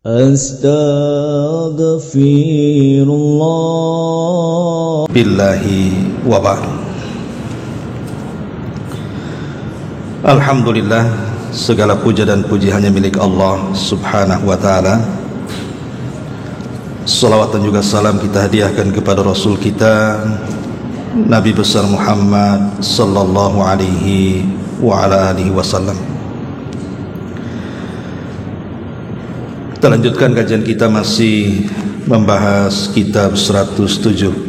Astaghfirullah billahi wa ba'd. Alhamdulillah, segala puja dan puji hanya milik Allah subhanahu wa ta'ala. Salawat dan juga salam kita hadiahkan kepada Rasul kita Nabi besar Muhammad sallallahu alaihi wa ala alihi wasallam. Kita lanjutkan kajian kita, masih membahas kitab 175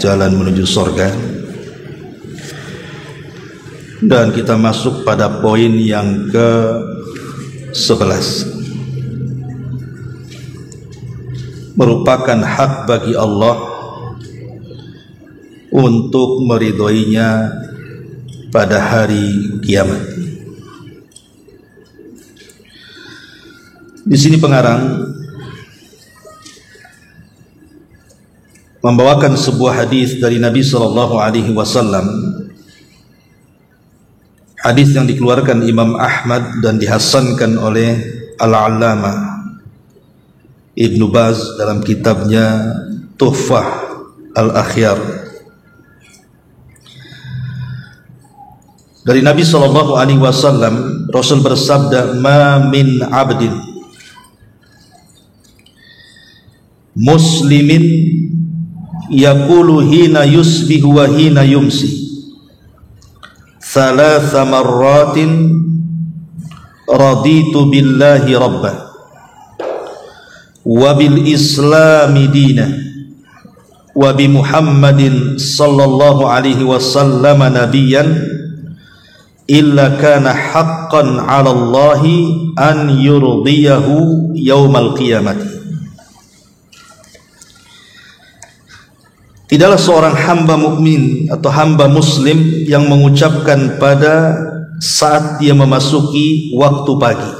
Jalan Menuju Surga, dan kita masuk pada poin yang ke-11. Merupakan hak bagi Allah untuk meridhoinya pada hari kiamat. Di sini pengarang membawakan sebuah hadis dari Nabi sallallahu alaihi wasallam, hadis yang dikeluarkan Imam Ahmad dan dihasankan oleh Al-Allamah Ibnu Baz dalam kitabnya Tuhfah Al-Akhyar. Dari Nabi sallallahu alaihi wasallam, Rasul bersabda, "Ma min 'abdin muslimin yaqulu hina yusbihu wa hina yumsi thalatha marratin raditu billahi rabba wa bil islami dina wa bi Muhammadin sallallahu alaihi wasallam nabiyyan illa kana haqqan 'ala Allahi an yurdiyahu yaumal qiyamati." Tidaklah seorang hamba mukmin atau hamba muslim yang mengucapkan pada saat dia memasuki waktu pagi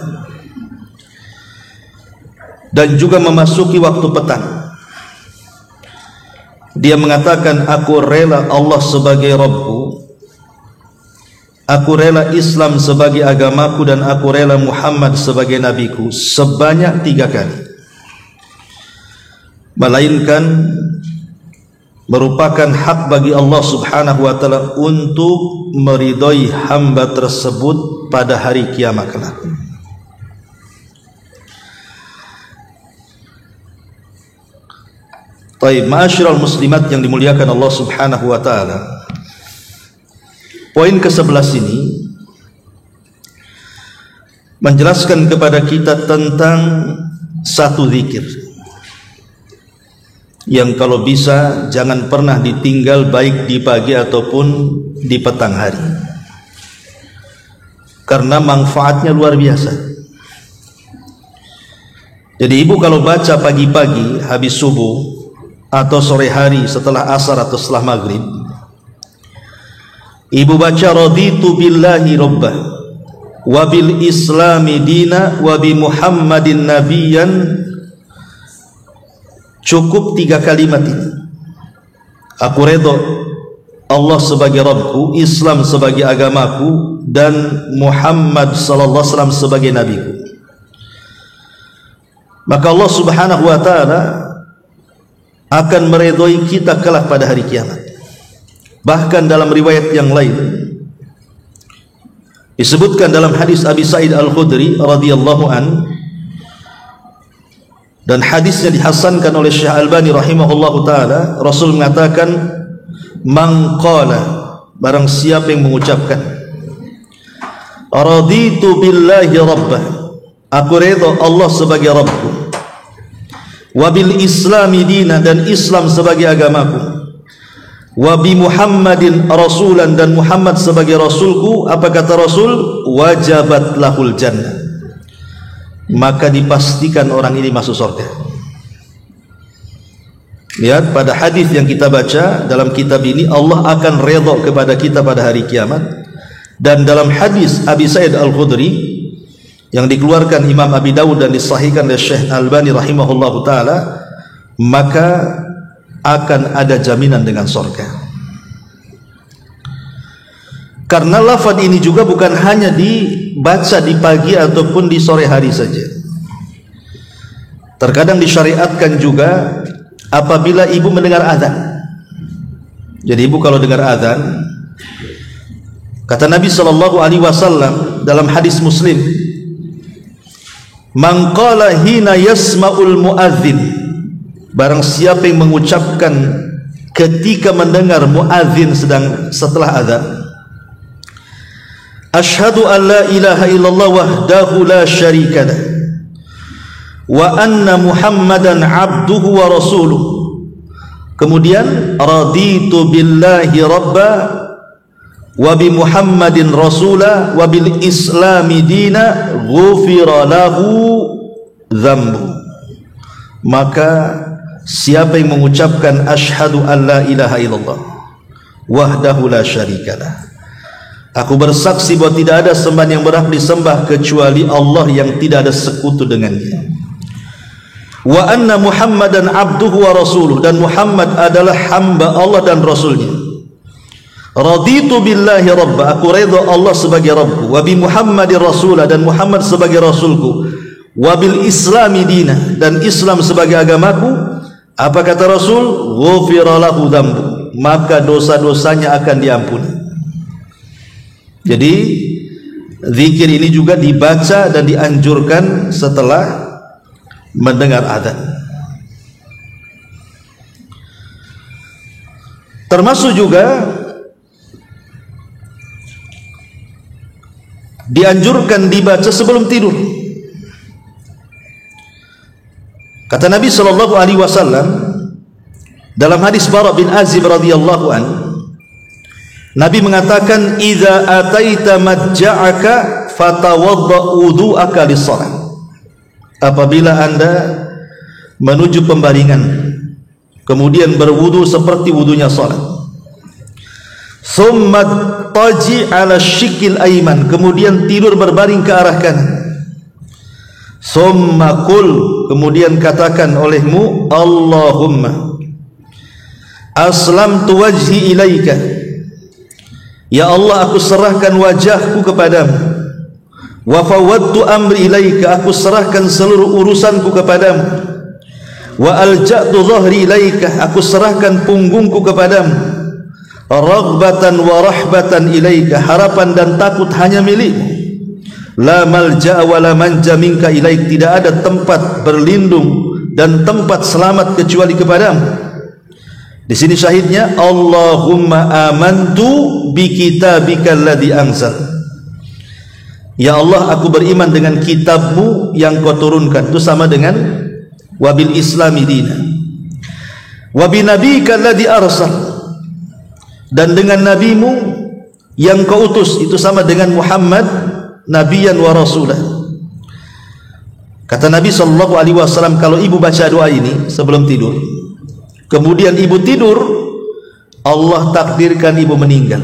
dan juga memasuki waktu petang, dia mengatakan, "Aku rela Allah sebagai Rabbku, aku rela Islam sebagai agamaku, dan aku rela Muhammad sebagai nabiku," sebanyak 3 kali, melainkan merupakan hak bagi Allah subhanahu wa ta'ala untuk meridhoi hamba tersebut pada hari kiamat kelak. Taib, ma'asyiral muslimat yang dimuliakan Allah subhanahu wa ta'ala, poin ke-11 ini menjelaskan kepada kita tentang satu zikir yang kalau bisa jangan pernah ditinggal, baik di pagi ataupun di petang hari, karena manfaatnya luar biasa. Jadi ibu kalau baca pagi-pagi habis subuh atau sore hari setelah asar atau setelah maghrib, ibu baca raditu billahi rabbah wa bil islami dina wa bi Muhammadin nabiyyan, cukup 3 kalimat ini. Aku redha Allah sebagai Rabbku, Islam sebagai agamaku, dan Muhammad sallallahu alaihi wasallam sebagai nabiku. Maka Allah subhanahu wa ta'ala akan meridhoi kita kelak pada hari kiamat. Bahkan dalam riwayat yang lain disebutkan dalam hadis Abi Sa'id Al-Khudri radhiyallahu an, dan hadisnya dihasankan oleh Syekh Albani rahimahullahu ta'ala, Rasul mengatakan, "Man qala," barang siapa yang mengucapkan, "Raditu billahi rabbah," aku redha Allah sebagai Rabbku, "wa bil islami dina," dan Islam sebagai agamaku, "wa bi Muhammadin rasulan," dan Muhammad sebagai rasulku, apa kata Rasul? "Wajabat lahul jannah," maka dipastikan orang ini masuk surga. Lihat pada hadis yang kita baca dalam kitab ini, Allah akan redha kepada kita pada hari kiamat. Dan dalam hadis Abi Sa'id Al-Khudri yang dikeluarkan Imam Abi Dawud dan disahihkan oleh Syekh Albani rahimahullahu ta'ala, maka akan ada jaminan dengan surga. Karena lafaz ini juga bukan hanya dibaca di pagi ataupun di sore hari saja, Terkadang disyariatkan juga apabila ibu mendengar azan. Jadi ibu kalau dengar azan, kata Nabi SAW dalam hadis Muslim, man qala hina yasma'ul muadzin, barang siapa yang mengucapkan ketika mendengar muadzin setelah azan, asyhadu an la ilaha illallah wahdahu la syarika lah wa anna Muhammadan abduhu wa rasuluh, kemudian raditu billahi rabba wa bi Muhammadin rasula wa bil islami dina ghufira lahu dzambu, maka siapa yang mengucapkan asyhadu an la ilaha illallah wahdahu la syarikalah, aku bersaksi bahwa tidak ada sembahan yang berhak disembah kecuali Allah yang tidak ada sekutu dengannya, wa anna Muhammadan abduhu wa rasuluh, dan Muhammad adalah hamba Allah dan rasulnya, raditu billahi rabba, aku redha Allah sebagai Rabbku, wa bi Muhammadin rasulah, dan Muhammad sebagai rasulku, wa bil islami dina, dan Islam sebagai agamaku. Apa kata Rasul? Ghufira lahu dzambu, maka dosa-dosanya akan diampuni. Jadi zikir ini juga dibaca dan dianjurkan setelah mendengar adzan. Termasuk juga dianjurkan dibaca sebelum tidur. Kata Nabi SAW dalam hadis Bara bin Azib radhiyallahu an, Nabi mengatakan, idza ataita madja'aka fatawadda wudu'aka lis-shalah, apabila anda menuju pembaringan kemudian berwudu seperti wudunya salat, thumma taji ala syikil aiman, kemudian tidur berbaring ke arah kanan, thumma qul, kemudian katakan olehmu, Allahumma aslamtu wajhi ilaika, ya Allah aku serahkan wajahku kepadamu, wa fawwadtu amri ilaika, aku serahkan seluruh urusanku kepadamu, wa alja'tu dhahri ilaika, aku serahkan punggungku kepadamu, raghbatan wa rahbatan ilaika, harapan dan takut hanya milikmu, la malja'a wa la manja minka ilaik, tidak ada tempat berlindung dan tempat selamat kecuali kepadamu. Di sini syahidnya, Allahumma amantu bi kitabika alladhi anzal, ya Allah aku beriman dengan kitabmu yang kau turunkan, itu sama dengan wabil islami dina, wabi nabika alladhi arsal, dan dengan nabimu yang kau utus, itu sama dengan Muhammad nabiyan wa rasulah. Kata Nabi SAW, kalau ibu baca doa ini sebelum tidur, kemudian ibu tidur, Allah takdirkan ibu meninggal,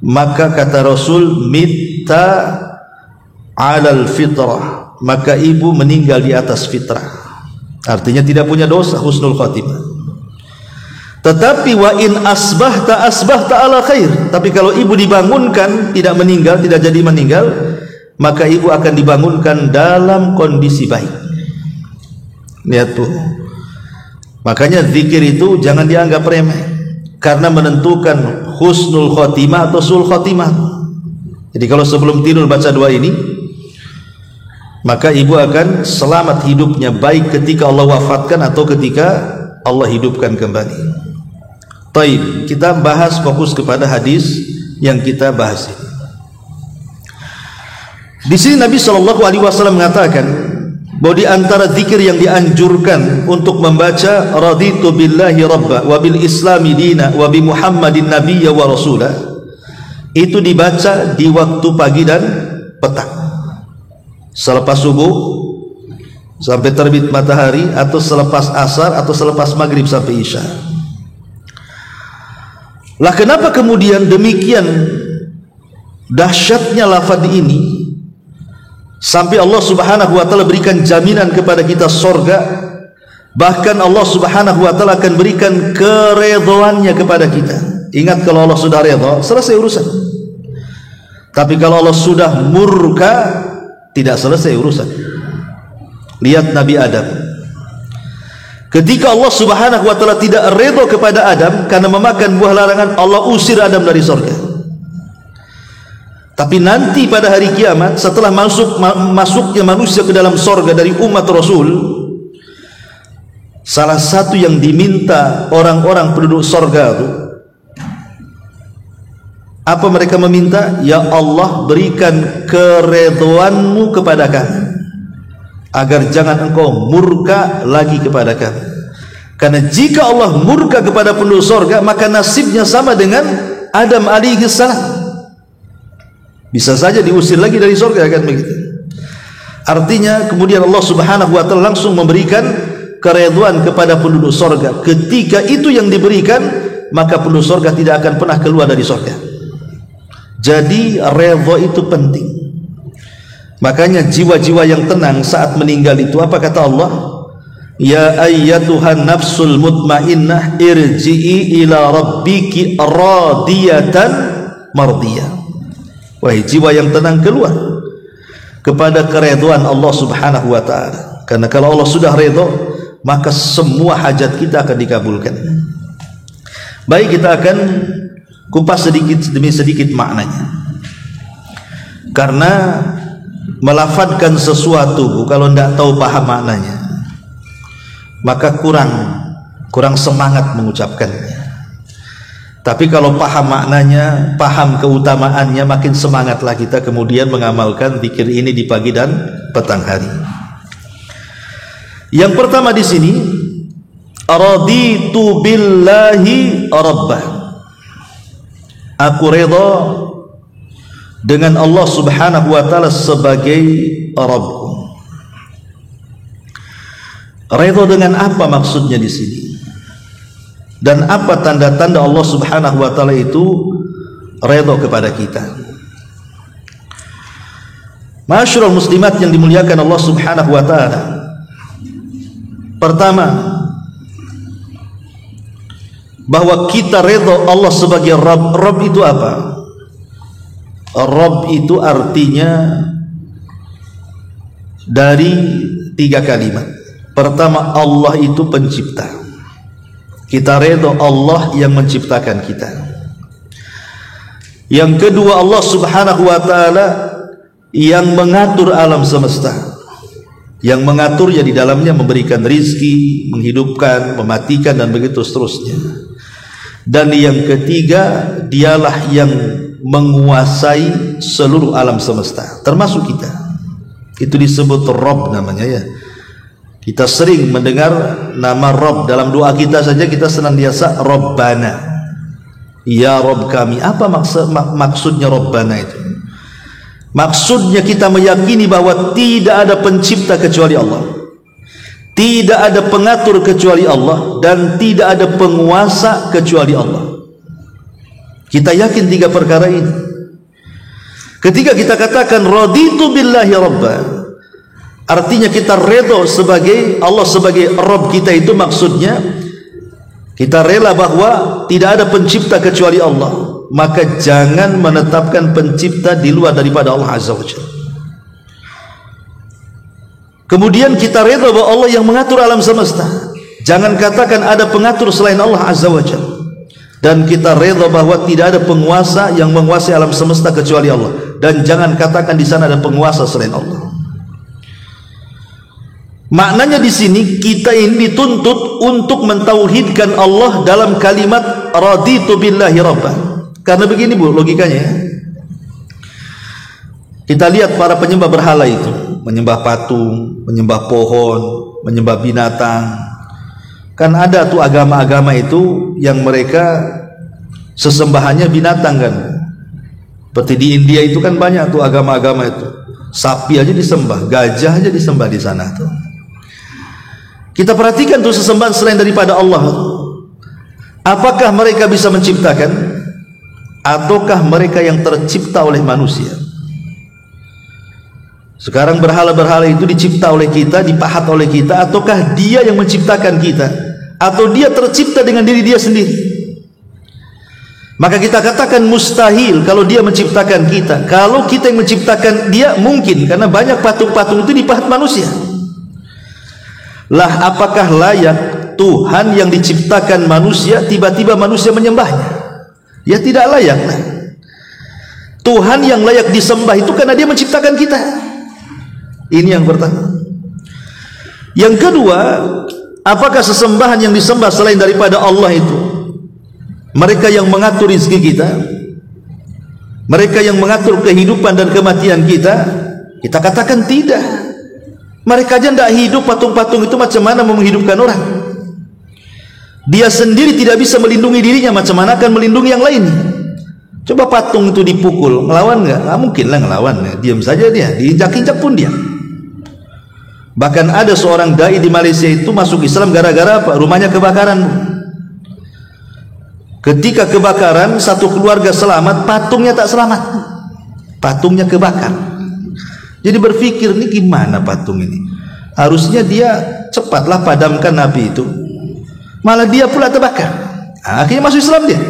maka kata Rasul, mitta alal fitrah, maka ibu meninggal di atas fitrah, artinya tidak punya dosa, husnul khatimah. Tetapi wa in asbahta ala khair, tapi kalau ibu dibangunkan tidak meninggal, tidak jadi meninggal, maka ibu akan dibangunkan dalam kondisi baik. Lihat tuh, makanya zikir itu jangan dianggap remeh, karena menentukan husnul khatimah atau sul khatimah. Jadi kalau sebelum tidur baca doa ini, maka ibu akan selamat hidupnya, baik ketika Allah wafatkan atau ketika Allah hidupkan kembali. Taib, kita bahas fokus kepada hadis yang kita bahas ini. Di sini Nabi SAW mengatakan bahwa di antara zikir yang dianjurkan untuk membaca raditu billahi rabba wa bil islami dina wa bi Muhammadin nabiyya wa rasulah, itu dibaca di waktu pagi dan petang, selepas subuh sampai terbit matahari, atau selepas asar, atau selepas maghrib sampai isya. Lah kenapa kemudian demikian dahsyatnya lafaz ini sampai Allah Subhanahu wa taala berikan jaminan kepada kita surga, bahkan Allah Subhanahu wa taala akan berikan keredhoannya kepada kita. Ingat, kalau Allah sudah redha, selesai urusan. Tapi kalau Allah sudah murka, tidak selesai urusan. Lihat Nabi Adam, Ketika Allah Subhanahu wa taala tidak redha kepada Adam karena memakan buah larangan, Allah usir Adam dari surga. Tapi nanti pada hari kiamat, setelah masuknya manusia ke dalam surga dari umat Rasul, salah satu yang diminta orang-orang penduduk surga itu, apa mereka meminta? Ya Allah, berikan keredhoanmu kepada kami, agar jangan engkau murka lagi kepada kami. Karena jika Allah murka kepada penduduk surga, maka nasibnya sama dengan Adam alaihi salam. Bisa saja diusir lagi dari surga, kan begitu. Artinya kemudian Allah Subhanahu wa taala langsung memberikan keredhaan kepada penduduk surga. Ketika itu yang diberikan, maka penduduk surga tidak akan pernah keluar dari surga. Jadi redha itu penting. Makanya jiwa-jiwa yang tenang saat meninggal itu, apa kata Allah? Ya ayyatuhan nafsul mutmainnah irji'i ila rabbiki radiyatan mardiyah. Wahai jiwa yang tenang, keluar kepada keredhaan Allah Subhanahu wa taala. Karena kalau Allah sudah redha, maka semua hajat kita akan dikabulkan. Baik, kita akan kupas sedikit demi sedikit maknanya. Karena melafadzkan sesuatu kalau tidak tahu paham maknanya, maka kurang semangat mengucapkannya. Tapi kalau paham maknanya, paham keutamaannya, makin semangatlah kita kemudian mengamalkan zikir ini di pagi dan petang hari. Yang pertama di sini, raditu billahi rabbah. Aku redha dengan Allah Subhanahu wa taala sebagai Rabbku. Redha dengan apa maksudnya di sini? Dan apa tanda-tanda Allah Subhanahu wa taala itu redha kepada kita? Ma'asyiral muslimat yang dimuliakan Allah Subhanahu wa taala. Pertama, bahwa kita redha Allah sebagai Rabb. Rabb itu apa? Rabb itu artinya dari 3 kalimat. Pertama, Allah itu pencipta. Kita redha Allah yang menciptakan kita. Yang kedua, Allah Subhanahu wa taala yang mengatur alam semesta. Yang mengaturnya di dalamnya, memberikan rizki, menghidupkan, mematikan, dan begitu seterusnya. Dan yang ketiga, dialah yang menguasai seluruh alam semesta, termasuk kita. Itu disebut Rabb namanya, ya. Kita sering mendengar nama Rabb dalam doa kita saja, kita senantiasa Rabbana, ya Rabb kami. Apa maksudnya Rabbana itu? Maksudnya kita meyakini bahwa tidak ada pencipta kecuali Allah, tidak ada pengatur kecuali Allah, dan tidak ada penguasa kecuali Allah. Kita yakin 3 perkara ini. Ketika kita katakan raditu billahi rabba, artinya kita redha sebagai Allah sebagai Rabb kita. Itu maksudnya kita rela bahwa tidak ada pencipta kecuali Allah. Maka jangan menetapkan pencipta di luar daripada Allah Azza wa Jalla. Kemudian kita rela bahwa Allah yang mengatur alam semesta. Jangan katakan ada pengatur selain Allah Azza wa Jalla. Dan kita rela bahwa tidak ada penguasa yang menguasai alam semesta kecuali Allah. Dan jangan katakan di sana ada penguasa selain Allah. Maknanya di sini kita ini dituntut untuk mentauhidkan Allah dalam kalimat raditu billahi rabban. Karena begini Bu, logikanya. Kita lihat para penyembah berhala itu, menyembah patung, menyembah pohon, menyembah binatang. Kan ada tuh agama-agama itu yang mereka sesembahannya binatang kan. Seperti di India itu kan banyak tuh agama-agama itu. Sapi aja disembah, gajah aja disembah di sana tuh. Kita perhatikan tuh sesembahan selain daripada Allah. Apakah mereka bisa menciptakan? Ataukah mereka yang tercipta oleh manusia? Sekarang berhala-berhala itu dicipta oleh kita, dipahat oleh kita, ataukah dia yang menciptakan kita? Atau dia tercipta dengan diri dia sendiri? Maka kita katakan mustahil kalau dia menciptakan kita. Kalau kita yang menciptakan dia, mungkin, karena banyak patung-patung itu dipahat manusia. Lah apakah layak Tuhan yang diciptakan manusia, tiba-tiba manusia menyembahnya? Ya tidak layak. Nah, Tuhan yang layak disembah itu karena dia menciptakan kita. Ini yang pertama. Yang kedua, apakah sesembahan yang disembah selain daripada Allah itu mereka yang mengatur rezeki kita, mereka yang mengatur kehidupan dan kematian kita? Kita katakan tidak. Mereka aja tidak hidup, patung-patung itu macam mana mau menghidupkan orang? Dia sendiri tidak bisa melindungi dirinya, macam mana akan melindungi yang lain? Coba patung itu dipukul, ngelawan nggak? Nggak mungkin lah ngelawan, diam saja dia, diinjak-injak pun dia. Bahkan ada seorang dai di Malaysia itu masuk Islam gara-gara apa? Rumahnya kebakaran. Ketika kebakaran, satu keluarga selamat, patungnya tak selamat, patungnya kebakar. Jadi berpikir, ini gimana patung ini? Harusnya dia cepatlah padamkan api itu, malah dia pula terbakar. Akhirnya masuk Islam dia.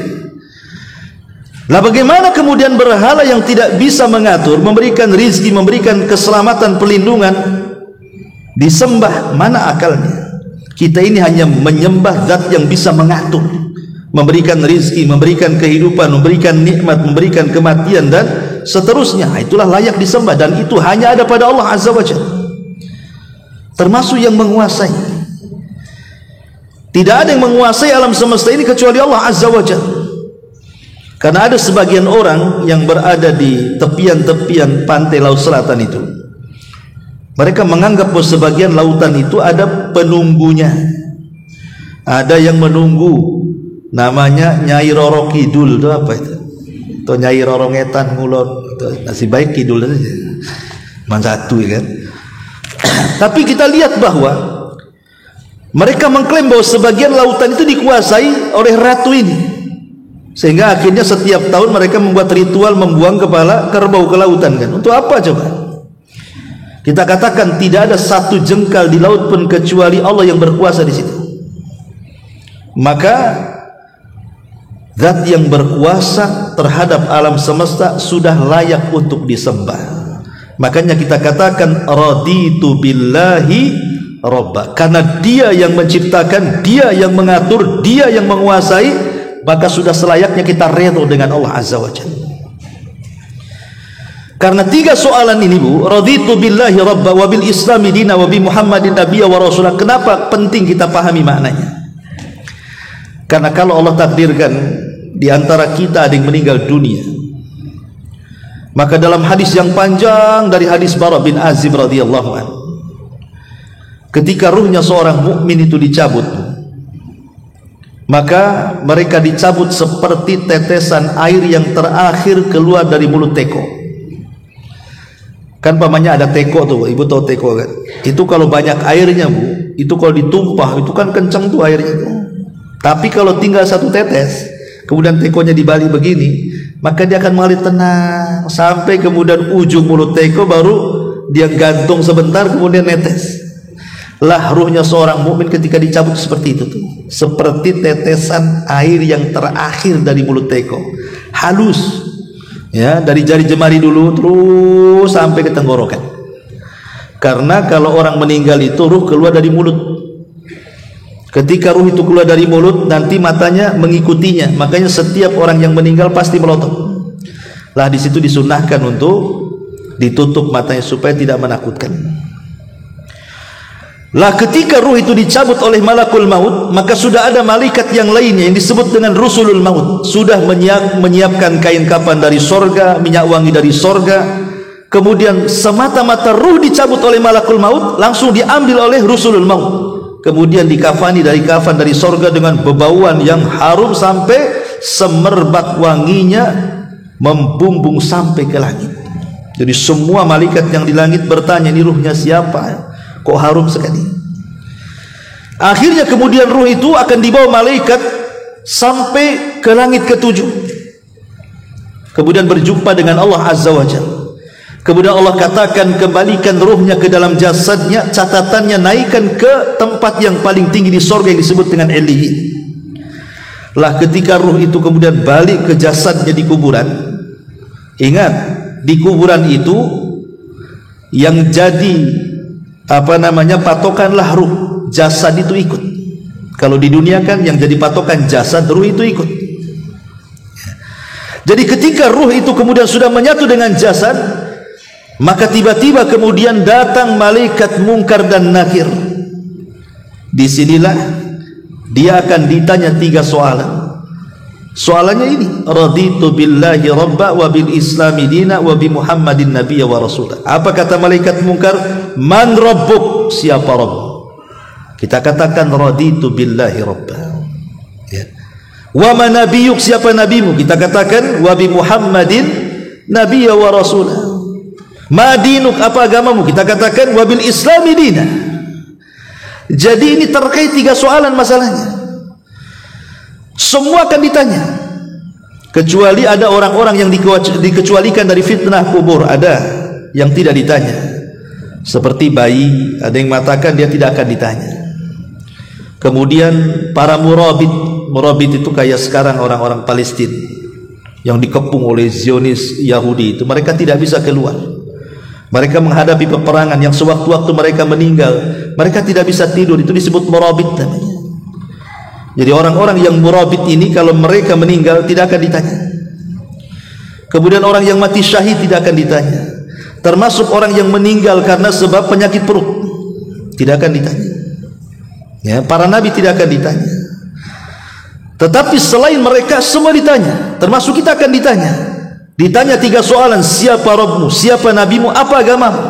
Lah bagaimana kemudian berhala yang tidak bisa mengatur, memberikan rizki, memberikan keselamatan, perlindungan, disembah? Mana akalnya? Kita ini hanya menyembah zat yang bisa mengatur, memberikan rizki, memberikan kehidupan, memberikan nikmat, memberikan kematian dan seterusnya. Itulah layak disembah, dan itu hanya ada pada Allah Azza wa Jalla, termasuk yang menguasai. Tidak ada yang menguasai alam semesta ini kecuali Allah Azza wa Jalla. Karena ada sebagian orang yang berada di tepian-tepian pantai laut selatan itu, mereka menganggap bahwa sebagian lautan itu ada penunggunya. Ada yang menunggu, namanya Nyai Roro Kidul. Itu apa itu? Atau Nyai Roro Ngetan Ngulon, nasib baik Kidul saja, cuma satu ya kan. Tapi kita lihat bahwa mereka mengklaim bahwa sebagian lautan itu dikuasai oleh ratu ini, sehingga akhirnya setiap tahun mereka membuat ritual membuang kepala kerbau ke lautan kan. Untuk apa coba? Kita katakan tidak ada satu jengkal di laut pun kecuali Allah yang berkuasa di situ. Maka zat yang berkuasa terhadap alam semesta sudah layak untuk disembah. Makanya kita katakan raditu billahi robba, karena dia yang menciptakan, dia yang mengatur, dia yang menguasai, maka sudah selayaknya kita redha dengan Allah Azza wa Jalla. Karena tiga soalan ini, Bu, raditu billahi rabba wa bil islami dina wa bi Muhammadin nabiyya wa rasulah. Kenapa penting kita pahami maknanya? Karena kalau Allah takdirkan di antara kita ada yang meninggal dunia, maka dalam hadis yang panjang dari hadis Bara bin Azib radhiyallahu anhu, ketika ruhnya seorang mukmin itu dicabut, maka mereka dicabut seperti tetesan air yang terakhir keluar dari mulut teko. Kan pamannya ada teko tuh, ibu tahu teko kan? Itu kalau banyak airnya, Bu, itu kalau ditumpah itu kan kencang tuh airnya tuh. Tapi kalau tinggal satu tetes, kemudian tekonya dibalik begini, maka dia akan mengalir tenang sampai kemudian ujung mulut teko, baru dia gantung sebentar kemudian netes. Lah ruhnya seorang mukmin ketika dicabut seperti itu tuh, seperti tetesan air yang terakhir dari mulut teko, halus ya, dari jari jemari dulu terus sampai ke tenggorokan. Karena kalau orang meninggal itu ruh keluar dari mulut. Ketika ruh itu keluar dari mulut, nanti matanya mengikutinya. Makanya setiap orang yang meninggal pasti melotot. Lah di situ disunahkan untuk ditutup matanya supaya tidak menakutkan. Lah ketika ruh itu dicabut oleh malakul maut, maka sudah ada malaikat yang lainnya yang disebut dengan rusulul maut, sudah menyiapkan kain kafan dari sorga, minyak wangi dari sorga. Kemudian semata-mata ruh dicabut oleh malakul maut, langsung diambil oleh rusulul maut, kemudian dikafani dari kafan dari sorga dengan bebauan yang harum sampai semerbak wanginya membumbung sampai ke langit. Jadi semua malaikat yang di langit bertanya, ini ruhnya siapa? Kok harum sekali? Akhirnya kemudian ruh itu akan dibawa malaikat sampai ke langit ketujuh, kemudian berjumpa dengan Allah Azza wa Jalla. Kemudian Allah katakan, kembalikan ruhnya ke dalam jasadnya, catatannya naikkan ke tempat yang paling tinggi di sorga yang disebut dengan Eliyin. Lah ketika ruh itu kemudian balik ke jasadnya di kuburan, ingat di kuburan itu yang jadi patokanlah ruh, jasad itu ikut. Kalau di dunia kan yang jadi patokan jasad, ruh itu ikut. Jadi ketika ruh itu kemudian sudah menyatu dengan jasad, maka tiba-tiba kemudian datang malaikat mungkar dan nakir. Disinilah dia akan ditanya 3 soalan. Soalannya ini, raditu billahi rabba wa bil islami dina wa bi muhammadin nabiyya wa rasulah. Apa kata malaikat mungkar? Man rabbuk? Siapa Rabb? Kita katakan raditu billahi rabba. Ya. Wa ma nabiyuk? Siapa nabimu? Kita katakan wa bi muhammadin nabiyya wa rasulah. Ma dinuk? Apa agamamu? Kita katakan wa bil islami dina. Jadi ini terkait 3 soalan masalahnya. Semua akan ditanya, kecuali ada orang-orang yang dikecualikan dari fitnah kubur. Ada yang tidak ditanya, seperti bayi. Ada yang mengatakan dia tidak akan ditanya. Kemudian para murabit itu kayak sekarang orang-orang Palestina yang dikepung oleh Zionis Yahudi itu, mereka tidak bisa keluar. Mereka menghadapi peperangan yang sewaktu-waktu mereka meninggal, mereka tidak bisa tidur. Itu disebut murabit namanya. Jadi orang-orang yang murabit ini kalau mereka meninggal tidak akan ditanya. Kemudian orang yang mati syahid tidak akan ditanya. Termasuk orang yang meninggal karena sebab penyakit perut, tidak akan ditanya. Ya, para nabi tidak akan ditanya. Tetapi selain mereka semua ditanya, termasuk kita akan ditanya. Ditanya 3 soalan, siapa Rabbmu, siapa nabimu, apa agamamu?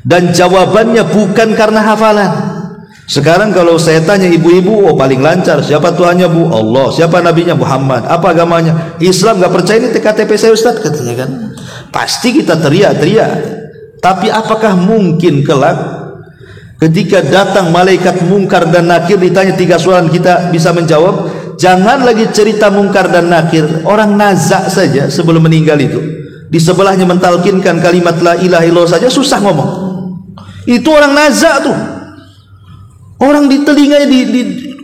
Dan jawabannya bukan karena hafalan. Sekarang kalau saya tanya ibu-ibu, oh paling lancar, siapa Tuhannya Bu? Allah. Siapa nabinya? Muhammad. Apa agamanya? Islam. Gak percaya ini KTP saya Ustaz, katanya kan. Pasti kita teriak-teriak. Tapi apakah mungkin kelak ketika datang malaikat mungkar dan nakir ditanya 3 soalan kita bisa menjawab? Jangan lagi cerita mungkar dan nakir, orang nazak saja sebelum meninggal itu di sebelahnya mentalkinkan kalimat la ilaha illallah saja susah ngomong. Itu orang nazak tuh. Orang di telinganya di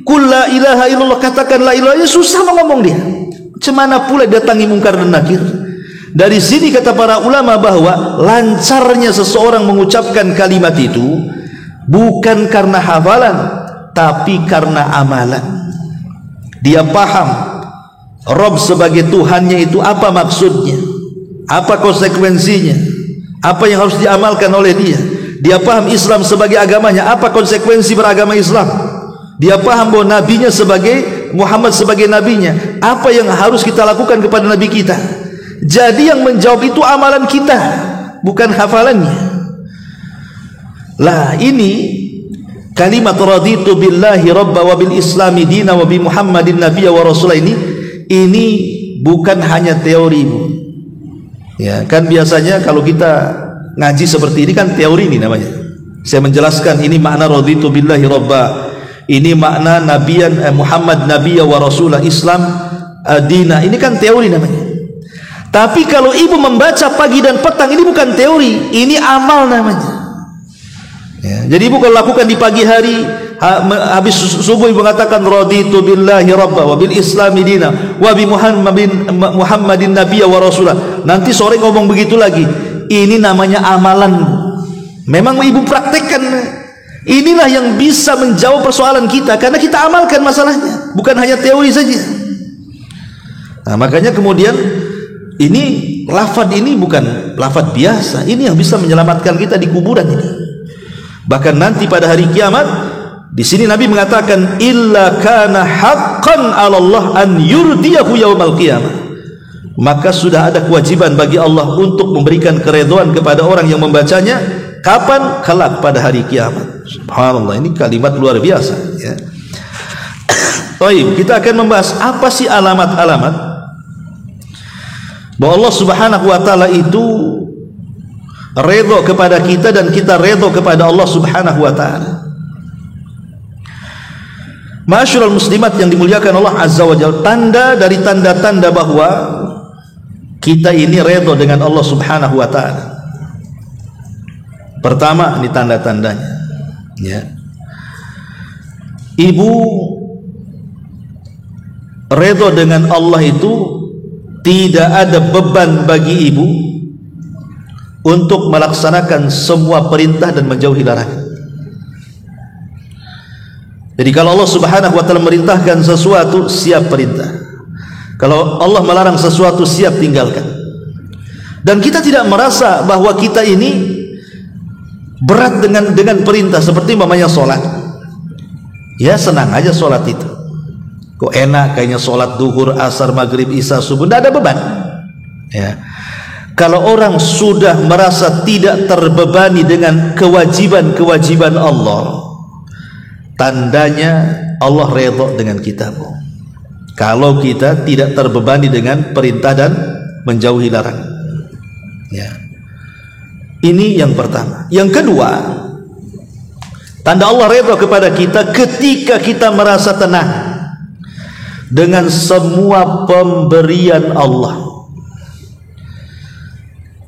kul la ilaha illallah, katakan la ilaha illallah, susah mau ngomong dia. Cemana pula datangi mungkar dan nakir. Dari sini kata para ulama bahwa lancarnya seseorang mengucapkan kalimat itu bukan karena hafalan, tapi karena amalan. Dia paham Rabb sebagai Tuhannya itu apa maksudnya, apa konsekuensinya, apa yang harus diamalkan oleh dia. Dia paham Islam sebagai agamanya, apa konsekuensi beragama Islam. Dia paham bahwa nabinya sebagai Muhammad sebagai nabinya, apa yang harus kita lakukan kepada nabi kita. Jadi yang menjawab itu amalan kita, bukan hafalannya. Lah ini kalimat raditu billahi rabba wa bil islami dina wa bi muhammadin nabiyya wa rasulah ini bukan hanya teori, Bu. Ya, kan biasanya kalau kita ngaji seperti ini kan teori ini namanya. Saya menjelaskan ini makna raditu billahi rabba, ini makna nabiyan Muhammad nabiyya wa rasulah, Islam dina, ini kan teori namanya. Tapi kalau ibu membaca pagi dan petang, ini bukan teori, ini amal namanya. Ya, jadi ibu kalau lakukan di pagi hari, habis subuh ibu mengatakan raditu billahi rabba wa bil islami dina wa bi muhammadin nabiyya wa rasulah. Nanti sore ngomong begitu lagi. Ini namanya amalan. Memang ibu praktekkan. Inilah yang bisa menjawab persoalan kita, karena kita amalkan masalahnya, bukan hanya teori saja. Nah, makanya kemudian ini lafaz ini bukan lafaz biasa. Ini yang bisa menyelamatkan kita di kuburan ini. Bahkan nanti pada hari kiamat, di sini Nabi mengatakan illa kana haqqan 'ala Allah an yurdiyahu yaumal qiyamah. Maka sudah ada kewajiban bagi Allah untuk memberikan keridhaan kepada orang yang membacanya. Kapan? Kelak pada hari kiamat. Subhanallah, ini kalimat luar biasa, ya. Baik, kita akan membahas apa sih alamat-alamat bahwa Allah Subhanahu wa taala itu redha kepada kita dan kita redha kepada Allah Subhanahu wa taala. Ma'asyiral muslimat yang dimuliakan Allah Azza wa Jalla, tanda dari tanda-tanda bahwa kita ini redha dengan Allah Subhanahu wa taala. Pertama, ini tanda-tandanya, ya. Ibu redha dengan Allah itu tidak ada beban bagi ibu untuk melaksanakan semua perintah dan menjauhi larangan. Jadi kalau Allah Subhanahu wa taala merintahkan sesuatu, siap perintah. Kalau Allah melarang sesuatu, siap tinggalkan. Dan kita tidak merasa bahwa kita ini berat dengan perintah, seperti mamanya sholat. Ya senang aja sholat itu. Kok enak kayaknya sholat duhur, asar, maghrib, isya, subuh, tidak ada beban. Ya. Kalau orang sudah merasa tidak terbebani dengan kewajiban-kewajiban Allah, tandanya Allah redha dengan kita. Kalau kita tidak terbebani dengan perintah dan menjauhi larangan. Ya. Ini yang pertama. Yang kedua, tanda Allah redha kepada kita ketika kita merasa tenang dengan semua pemberian Allah.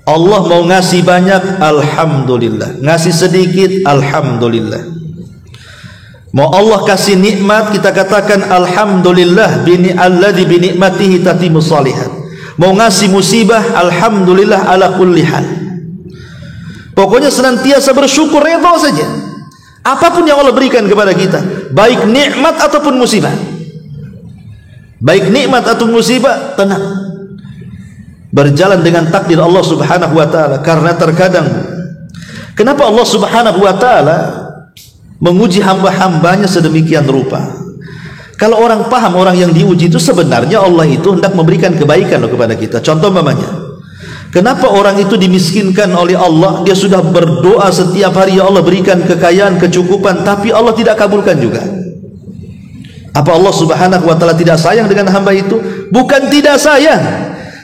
Allah mau ngasih banyak, alhamdulillah. Ngasih sedikit, alhamdulillah. Mau Allah kasih nikmat, kita katakan alhamdulillah alladzi bi ni'matihi tatimmus shalihat. Mau ngasih musibah, alhamdulillah ala kulli hal. Pokoknya senantiasa bersyukur, redha saja. Apapun yang Allah berikan kepada kita, baik nikmat ataupun musibah. Baik nikmat atau musibah, tenang. Berjalan dengan takdir Allah Subhanahu wa taala. Karena terkadang kenapa Allah Subhanahu wa taala menguji hamba-hambanya sedemikian rupa? Kalau orang paham, orang yang diuji itu sebenarnya Allah itu hendak memberikan kebaikan loh kepada kita. Contoh mamanya, kenapa orang itu dimiskinkan oleh Allah? Dia sudah berdoa setiap hari, ya Allah berikan kekayaan, kecukupan, tapi Allah tidak kabulkan juga. Apa Allah Subhanahu wa taala tidak sayang dengan hamba itu? Bukan tidak sayang,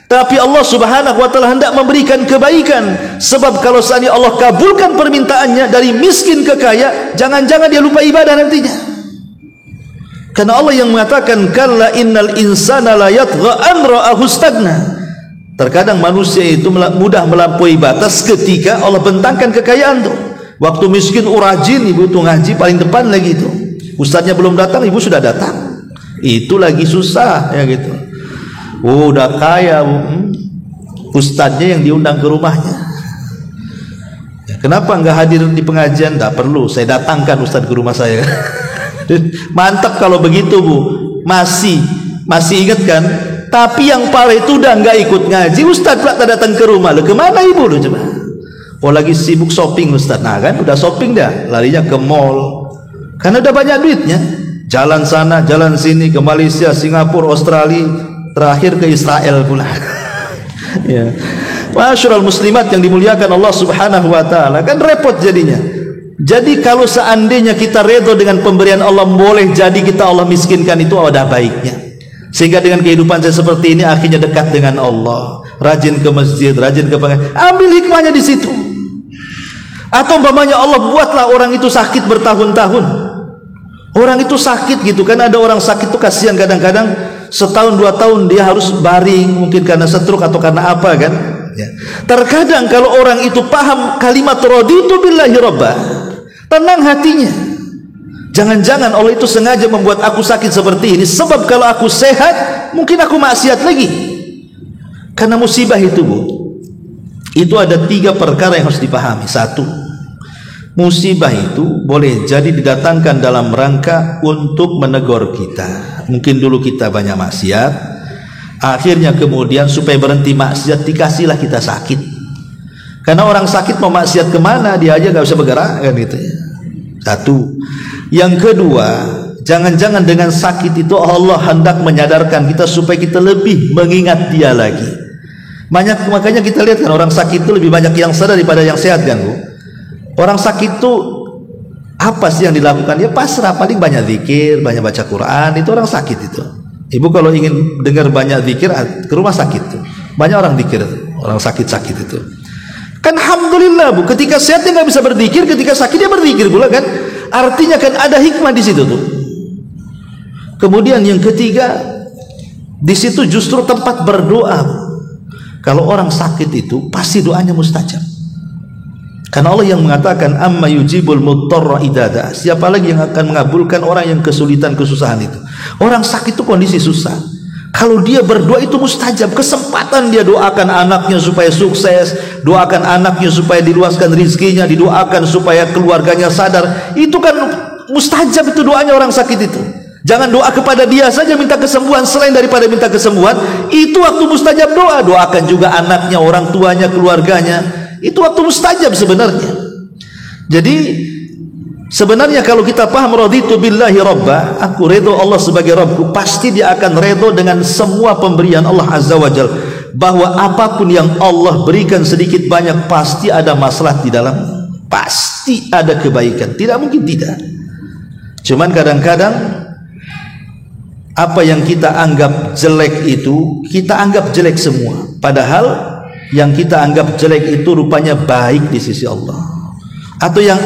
tapi Allah Subhanahu wa taala hendak memberikan kebaikan. Sebab kalau seandainya Allah kabulkan permintaannya dari miskin ke kaya, jangan-jangan dia lupa ibadah nantinya. Karena Allah yang mengatakan kalla innal insana la yatgha an ra'ahu stagna. Terkadang manusia itu mudah melampaui batas ketika Allah bentangkan kekayaan tuh. Waktu miskin rajin, ibu tuh ngaji paling depan lagi itu. Ustadznya belum datang, ibu sudah datang. Itu lagi susah ya gitu. Udah kaya, ustadznya yang diundang ke rumahnya. Ya, kenapa nggak hadir di pengajian? Nggak perlu, saya datangkan ustadz ke rumah saya. Mantap kalau begitu bu. Masih ingat kan? Tapi yang parah itu udah nggak ikut ngaji, ustadz pula datang ke rumah. Lo kemana ibu lo coba? Oh lagi sibuk shopping ustadz. Nah kan udah shopping dah, larinya ke mall. Karena udah banyak duitnya. Jalan sana, jalan sini, ke Malaysia, Singapura, Australia, terakhir ke Israel pula. Ya. Masyarul muslimat yang dimuliakan Allah Subhanahu wa taala, kan repot jadinya. Jadi kalau seandainya kita redha dengan pemberian Allah, boleh jadi kita Allah miskinkan, itu ada baiknya. Sehingga dengan kehidupan saya seperti ini akhirnya dekat dengan Allah, rajin ke masjid, rajin ke pengajian. Ambil hikmahnya di situ. Atau umpamanya Allah buatlah orang itu sakit bertahun-tahun. Orang itu sakit gitu kan, ada orang sakit itu kasihan, kadang-kadang setahun 2 tahun dia harus baring, mungkin karena stroke atau karena apa kan ya. Terkadang kalau orang itu paham kalimat raditu billahi rabba, tenang hatinya. Jangan-jangan Allah itu sengaja membuat aku sakit seperti ini, sebab kalau aku sehat mungkin aku maksiat lagi. Karena musibah itu bu, itu ada 3 perkara yang harus dipahami. 1, musibah itu boleh jadi didatangkan dalam rangka untuk menegur kita. Mungkin dulu kita banyak maksiat, akhirnya kemudian supaya berhenti maksiat dikasihlah kita sakit. Karena orang sakit mau maksiat kemana, dia aja gak bisa bergerak kan gitu ya. 1. Yang kedua, jangan-jangan dengan sakit itu Allah hendak menyadarkan kita supaya kita lebih mengingat dia lagi. Makanya kita lihat kan orang sakit itu lebih banyak yang sadar daripada yang sehat kan bu. Orang sakit itu apa sih yang dilakukan? Ya pasrah, paling banyak zikir, banyak baca Quran. Itu orang sakit itu. Ibu kalau ingin dengar banyak zikir, ke rumah sakit tuh. Banyak orang zikir, orang sakit-sakit itu. Kan alhamdulillah bu, ketika sehat dia nggak bisa berzikir, ketika sakit dia berzikir pula kan. Artinya kan ada hikmah di situ tuh. Kemudian yang ketiga, di situ justru tempat berdoa. Kalau orang sakit itu pasti doanya mustajab. Karena Allah yang mengatakan amma yujibul mudtarra idada. Siapa lagi yang akan mengabulkan orang yang kesulitan, kesusahan itu? Orang sakit itu kondisi susah. Kalau dia berdoa itu mustajab. Kesempatan dia doakan anaknya supaya sukses, doakan anaknya supaya diluaskan rizkinya, didoakan supaya keluarganya sadar. Itu kan mustajab itu doanya orang sakit itu. Jangan doa kepada dia saja minta kesembuhan, selain daripada minta kesembuhan, itu waktu mustajab doa. Doakan juga anaknya, orang tuanya, keluarganya. Itu waktu mustajab sebenarnya. Jadi sebenarnya kalau kita paham raditu billahi rabba, aku redha Allah sebagai Rabbku, pasti dia akan redha dengan semua pemberian Allah Azza wa Jalla. Bahwa apapun yang Allah berikan sedikit banyak pasti ada maslahat di dalam, pasti ada kebaikan, tidak mungkin tidak. Cuman kadang-kadang apa yang kita anggap jelek itu kita anggap jelek semua, padahal yang kita anggap jelek itu rupanya baik di sisi Allah. Atau yang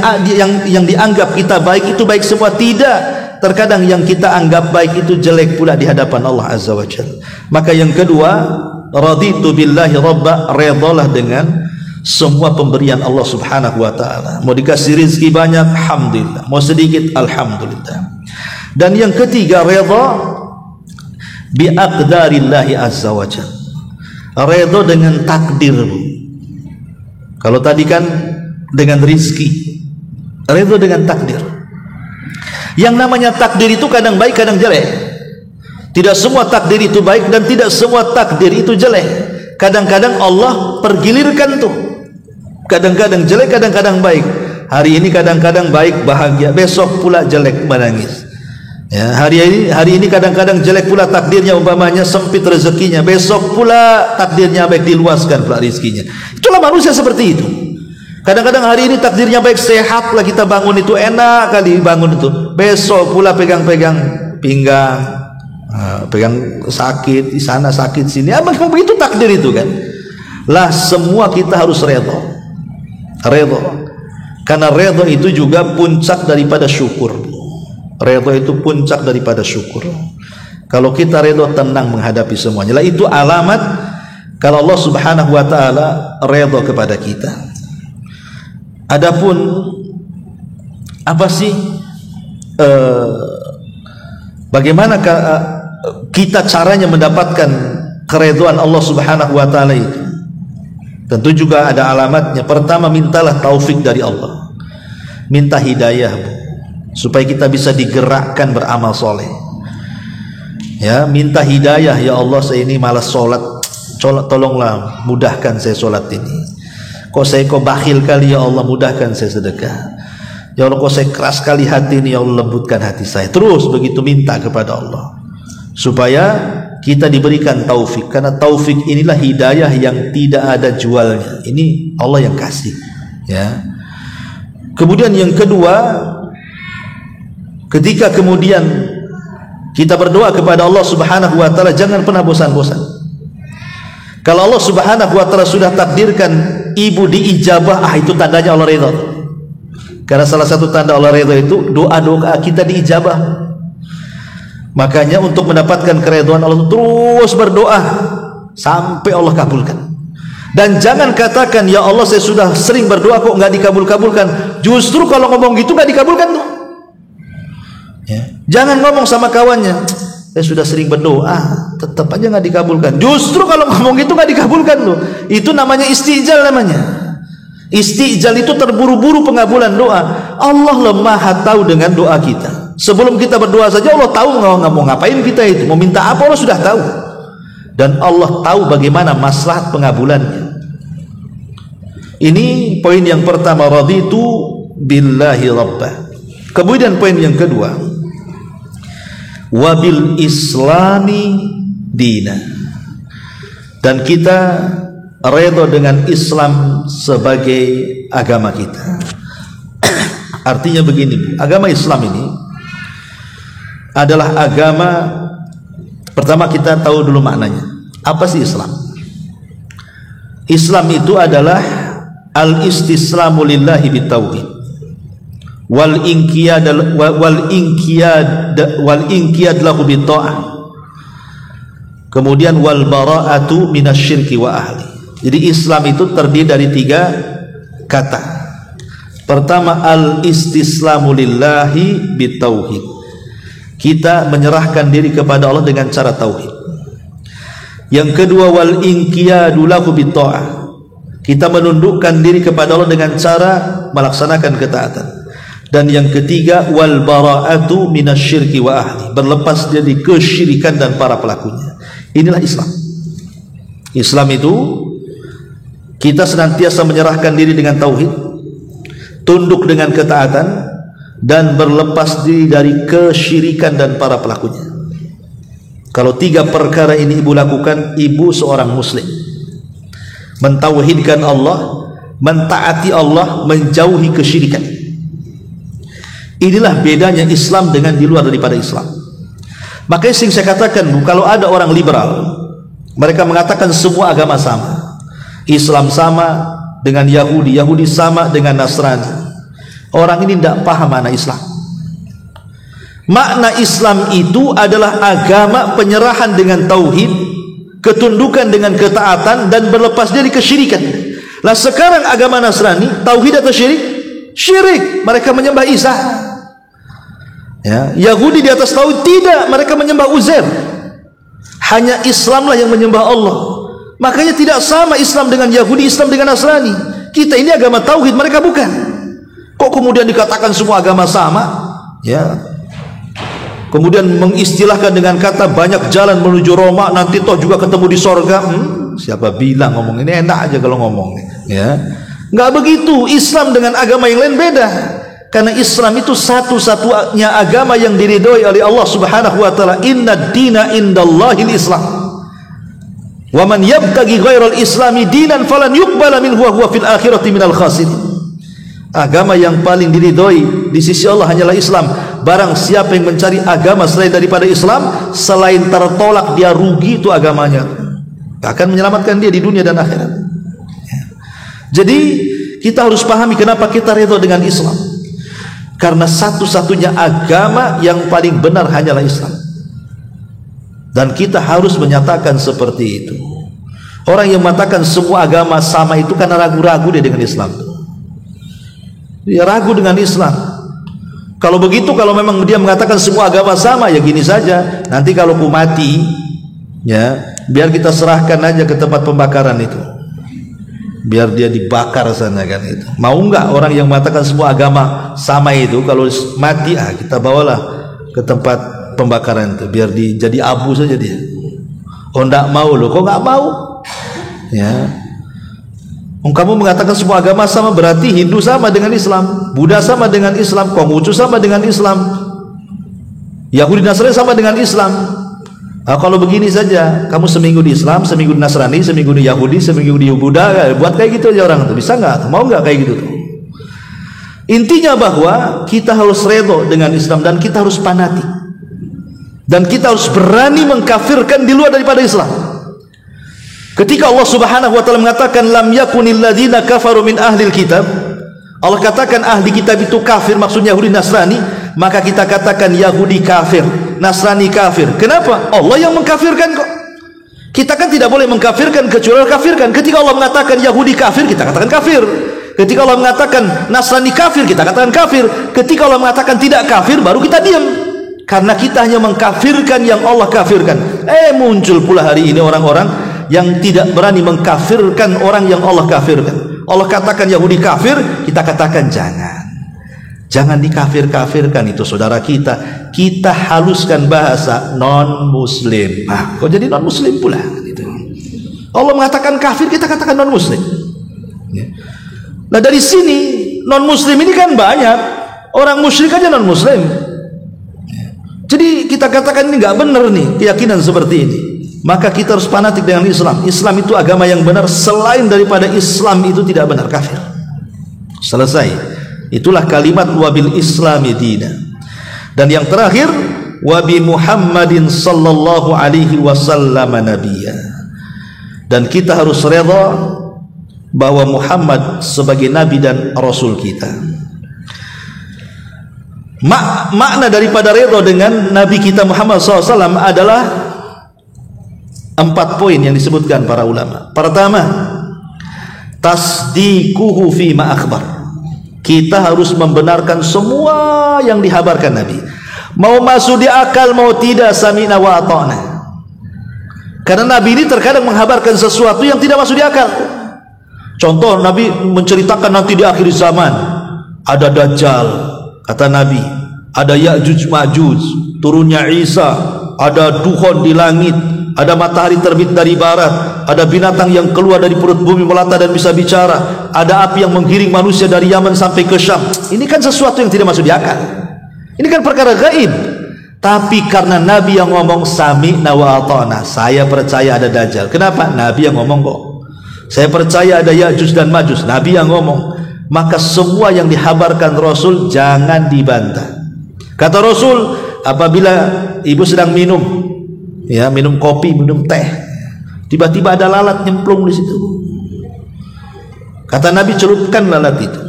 dianggap kita baik itu baik semua, tidak. Terkadang yang kita anggap baik itu jelek pula di hadapan Allah Azza wa Jalla. Maka yang kedua, raditu billahi rabba, redalah dengan semua pemberian Allah Subhanahu wa taala. Mau dikasih rezeki banyak, alhamdulillah. Mau sedikit, alhamdulillah. Dan yang ketiga, redha bi aqdarillahi azza wa jalla. Redha dengan takdir. Kalau tadi kan dengan rizki, redha dengan takdir. Yang namanya takdir itu kadang baik, kadang jelek. Tidak semua takdir itu baik dan tidak semua takdir itu jelek. Kadang-kadang Allah pergilirkan tuh. Kadang-kadang jelek, kadang-kadang baik. Hari ini kadang-kadang baik, bahagia, besok pula jelek, menangis. Ya, hari ini kadang-kadang jelek pula takdirnya, umpamanya sempit rezekinya, besok pula takdirnya baik, diluaskan pula rezekinya. Itulah manusia seperti itu. Kadang-kadang hari ini takdirnya baik, sehat lah kita bangun itu, enak kali bangun itu, besok pula pegang-pegang pinggang, pegang sakit di sana, sakit sini. Apa begitu takdir itu kan? Lah semua kita harus redha. Karena redha itu juga puncak daripada syukur. Redha itu puncak daripada syukur. Kalau kita redha, tenang menghadapi semuanya. Lah itu alamat kalau Allah Subhanahu wa taala redha kepada kita. Adapun apa sih bagaimana kita caranya mendapatkan keridhaan Allah Subhanahu wa taala itu? Tentu juga ada alamatnya. Pertama, mintalah taufik dari Allah. Minta hidayah, supaya kita bisa digerakkan beramal soleh. Ya, minta hidayah, ya Allah, saya ini malas sholat, tolonglah mudahkan saya sholat ini. Kok bakhil kali, ya Allah, mudahkan saya sedekah. Ya Allah, kok saya keras kali hati ini, ya Allah, lembutkan hati saya. Terus begitu minta kepada Allah, supaya kita diberikan taufik. Karena taufik inilah hidayah yang tidak ada jualnya. Ini Allah yang kasih. Ya. Kemudian yang kedua, ketika kemudian kita berdoa kepada Allah Subhanahu wa taala, jangan pernah bosan-bosan. Kalau Allah Subhanahu wa taala sudah takdirkan ibu diijabah, itu tandanya Allah ridha. Karena salah satu tanda Allah ridha itu doa-doa kita diijabah. Makanya untuk mendapatkan keridhaan Allah, terus berdoa sampai Allah kabulkan. Dan jangan katakan, ya Allah, saya sudah sering berdoa kok nggak dikabul-kabulkan. Justru kalau ngomong gitu nggak dikabulkan tuh. Ya. Jangan ngomong sama kawannya, saya sudah sering berdoa tetap aja nggak dikabulkan. Justru kalau ngomong gitu nggak dikabulkan tuh. Itu namanya istijal namanya. Istijal itu terburu-buru pengabulan doa. Allah Maha tahu dengan doa kita. Sebelum kita berdoa saja Allah tahu mau ngapain kita itu, mau minta apa Allah sudah tahu. Dan Allah tahu bagaimana maslahat pengabulannya. Ini poin yang pertama, raditu billahi rabbah. Kemudian poin yang kedua, wabil islami dina. Dan kita redha dengan Islam sebagai agama kita. Artinya begini, agama Islam ini adalah agama, pertama kita tahu dulu maknanya. Apa sih Islam? Islam itu adalah al-istislamu lillahi bitauhid wal inqiyad lahu bitta'ah, kemudian wal bara'atu minasyirki wa ahli. Jadi Islam itu terdiri dari 3 kata. Pertama, al-istislamu lillahi bitauhid. Kita menyerahkan diri kepada Allah dengan cara tauhid. Yang kedua, wal inqiyadu lahu bitta'ah. Kita menundukkan diri kepada Allah dengan cara melaksanakan ketaatan. Dan yang ketiga, wal bara'atu minasyirki wa ahli, berlepas dari kesyirikan dan para pelakunya. Inilah Islam. Islam itu kita senantiasa menyerahkan diri dengan tauhid, tunduk dengan ketaatan, dan berlepas diri dari kesyirikan dan para pelakunya. Kalau tiga perkara ini ibu lakukan, ibu seorang muslim. Mentauhidkan Allah, mentaati Allah, menjauhi kesyirikan. Inilah bedanya Islam dengan di luar daripada Islam. Makanya sering saya katakan, kalau ada orang liberal, mereka mengatakan semua agama sama. Islam sama dengan Yahudi, Yahudi sama dengan Nasrani. Orang ini tidak paham makna Islam. Makna Islam itu adalah agama penyerahan dengan tauhid, ketundukan dengan ketaatan, dan berlepas dari kesyirikan. Lah sekarang agama Nasrani, tauhid atau syirik? Syirik. Mereka menyembah Isa. Ya, Yahudi di atas tauhid tidak, mereka menyembah Uzair. Hanya Islamlah yang menyembah Allah. Makanya tidak sama Islam dengan Yahudi, Islam dengan Nasrani. Kita ini agama tauhid, mereka bukan. Kok kemudian dikatakan semua agama sama? Ya. Kemudian mengistilahkan dengan kata banyak jalan menuju Roma, nanti toh juga ketemu di sorga. Siapa bilang ngomong ini enak aja kalau ngomong, ya. Nggak begitu. Islam dengan agama yang lain beda. Karena Islam itu satu-satunya agama yang diridhoi oleh Allah Subhanahu wa taala. Inna dina indallahil Islam. Wa man yabtaghi ghairal islami dinan falan yuqbala minhu wa huwa fil akhirati minal khasirin. Agama yang paling diridhoi di sisi Allah hanyalah Islam. Barang siapa yang mencari agama selain daripada Islam, selain tertolak, dia rugi itu agamanya. Akan menyelamatkan dia di dunia dan akhirat. Jadi kita harus pahami kenapa kita ridho dengan Islam. Karena satu-satunya agama yang paling benar hanyalah Islam. Dan kita harus menyatakan seperti itu. Orang yang mengatakan semua agama sama itu karena ragu-ragu dia dengan Islam. Dia ragu dengan Islam. Kalau begitu, kalau memang dia mengatakan semua agama sama, ya gini saja. Nanti kalau ku mati, ya biar kita serahkan aja ke tempat pembakaran itu. Biar dia dibakar sana kan itu. Mau nggak orang yang mengatakan semua agama sama itu, kalau mati kita bawalah ke tempat pembakaran itu, biar jadi abu saja dia. Oh enggak mau loh, kok nggak mau? Ya. Kamu mengatakan semua agama sama, berarti Hindu sama dengan Islam, Buddha sama dengan Islam, Konghucu sama dengan Islam, Yahudi Nasrani sama dengan Islam. Kalau begini saja, kamu seminggu di Islam, seminggu di Nasrani, seminggu di Yahudi, seminggu di Buddha, buat kayak gitu aja orang itu. Bisa nggak? Mau nggak kayak gitu tuh? Intinya bahwa kita harus redho dengan Islam, dan kita harus fanatik, dan kita harus berani mengkafirkan di luar daripada Islam. Ketika Allah Subhanahu wa taala mengatakan lam yakunil ladzina kafaru min ahlil kitab, Allah katakan ahli kitab itu kafir, maksudnya Yahudi Nasrani, maka kita katakan Yahudi kafir, Nasrani kafir. Kenapa? Allah yang mengkafirkan kok. Kita kan tidak boleh mengkafirkan kecuali kafirkan. Ketika Allah mengatakan Yahudi kafir, kita katakan kafir. Ketika Allah mengatakan Nasrani kafir, kita katakan kafir. Ketika Allah mengatakan tidak kafir, baru kita diam. Karena kita hanya mengkafirkan yang Allah kafirkan. Muncul pula hari ini orang-orang yang tidak berani mengkafirkan orang yang Allah kafirkan. Allah katakan Yahudi kafir, kita katakan jangan dikafir-kafirkan itu saudara kita. Kita haluskan bahasa non muslim. Kok jadi non muslim pula gitu. Allah mengatakan kafir, kita katakan non muslim. Nah dari sini non muslim ini kan banyak. Orang musyrik aja non muslim. Jadi kita katakan ini nggak benar nih keyakinan seperti ini. Maka kita harus fanatik dengan Islam. Islam itu agama yang benar. Selain daripada Islam itu tidak benar, kafir. Selesai. Itulah kalimat wabil islami dina. Dan yang terakhir, wabi Muhammadin sallallahu alaihi wasallam nabiyya. Dan kita harus redha bahwa Muhammad sebagai nabi dan rasul kita. Makna daripada redha dengan nabi kita Muhammad SAW adalah 4 poin yang disebutkan para ulama. Pertama, tasdiquhu fi ma akhbar. Kita harus membenarkan semua yang dihabarkan Nabi. Mau masuk di akal mau tidak, sami'na wa ata'na. Karena Nabi ini terkadang menghabarkan sesuatu yang tidak masuk di akal. Contoh, Nabi menceritakan nanti di akhir zaman ada Dajjal, Kata Nabi, ada Ya'juj Ma'juj, turunnya Isa, ada dukhon di langit, ada matahari terbit dari barat, ada binatang yang keluar dari perut bumi melata dan bisa bicara, ada api yang menggiring manusia dari Yaman sampai ke Syam. Ini kan sesuatu yang tidak masuk di akal. Ini kan perkara gaib. Tapi karena Nabi yang ngomong sami'na wa ata'na, saya percaya ada Dajjal. Kenapa? Nabi yang ngomong kok. Saya percaya ada Ya'juj dan Ma'juj, Nabi yang ngomong. Maka semua yang dihabarkan Rasul jangan dibantah. Kata Rasul, apabila ibu sedang minum, ya, minum kopi, minum teh, tiba-tiba ada lalat nyemplung di situ. Kata Nabi, celupkan lalat itu,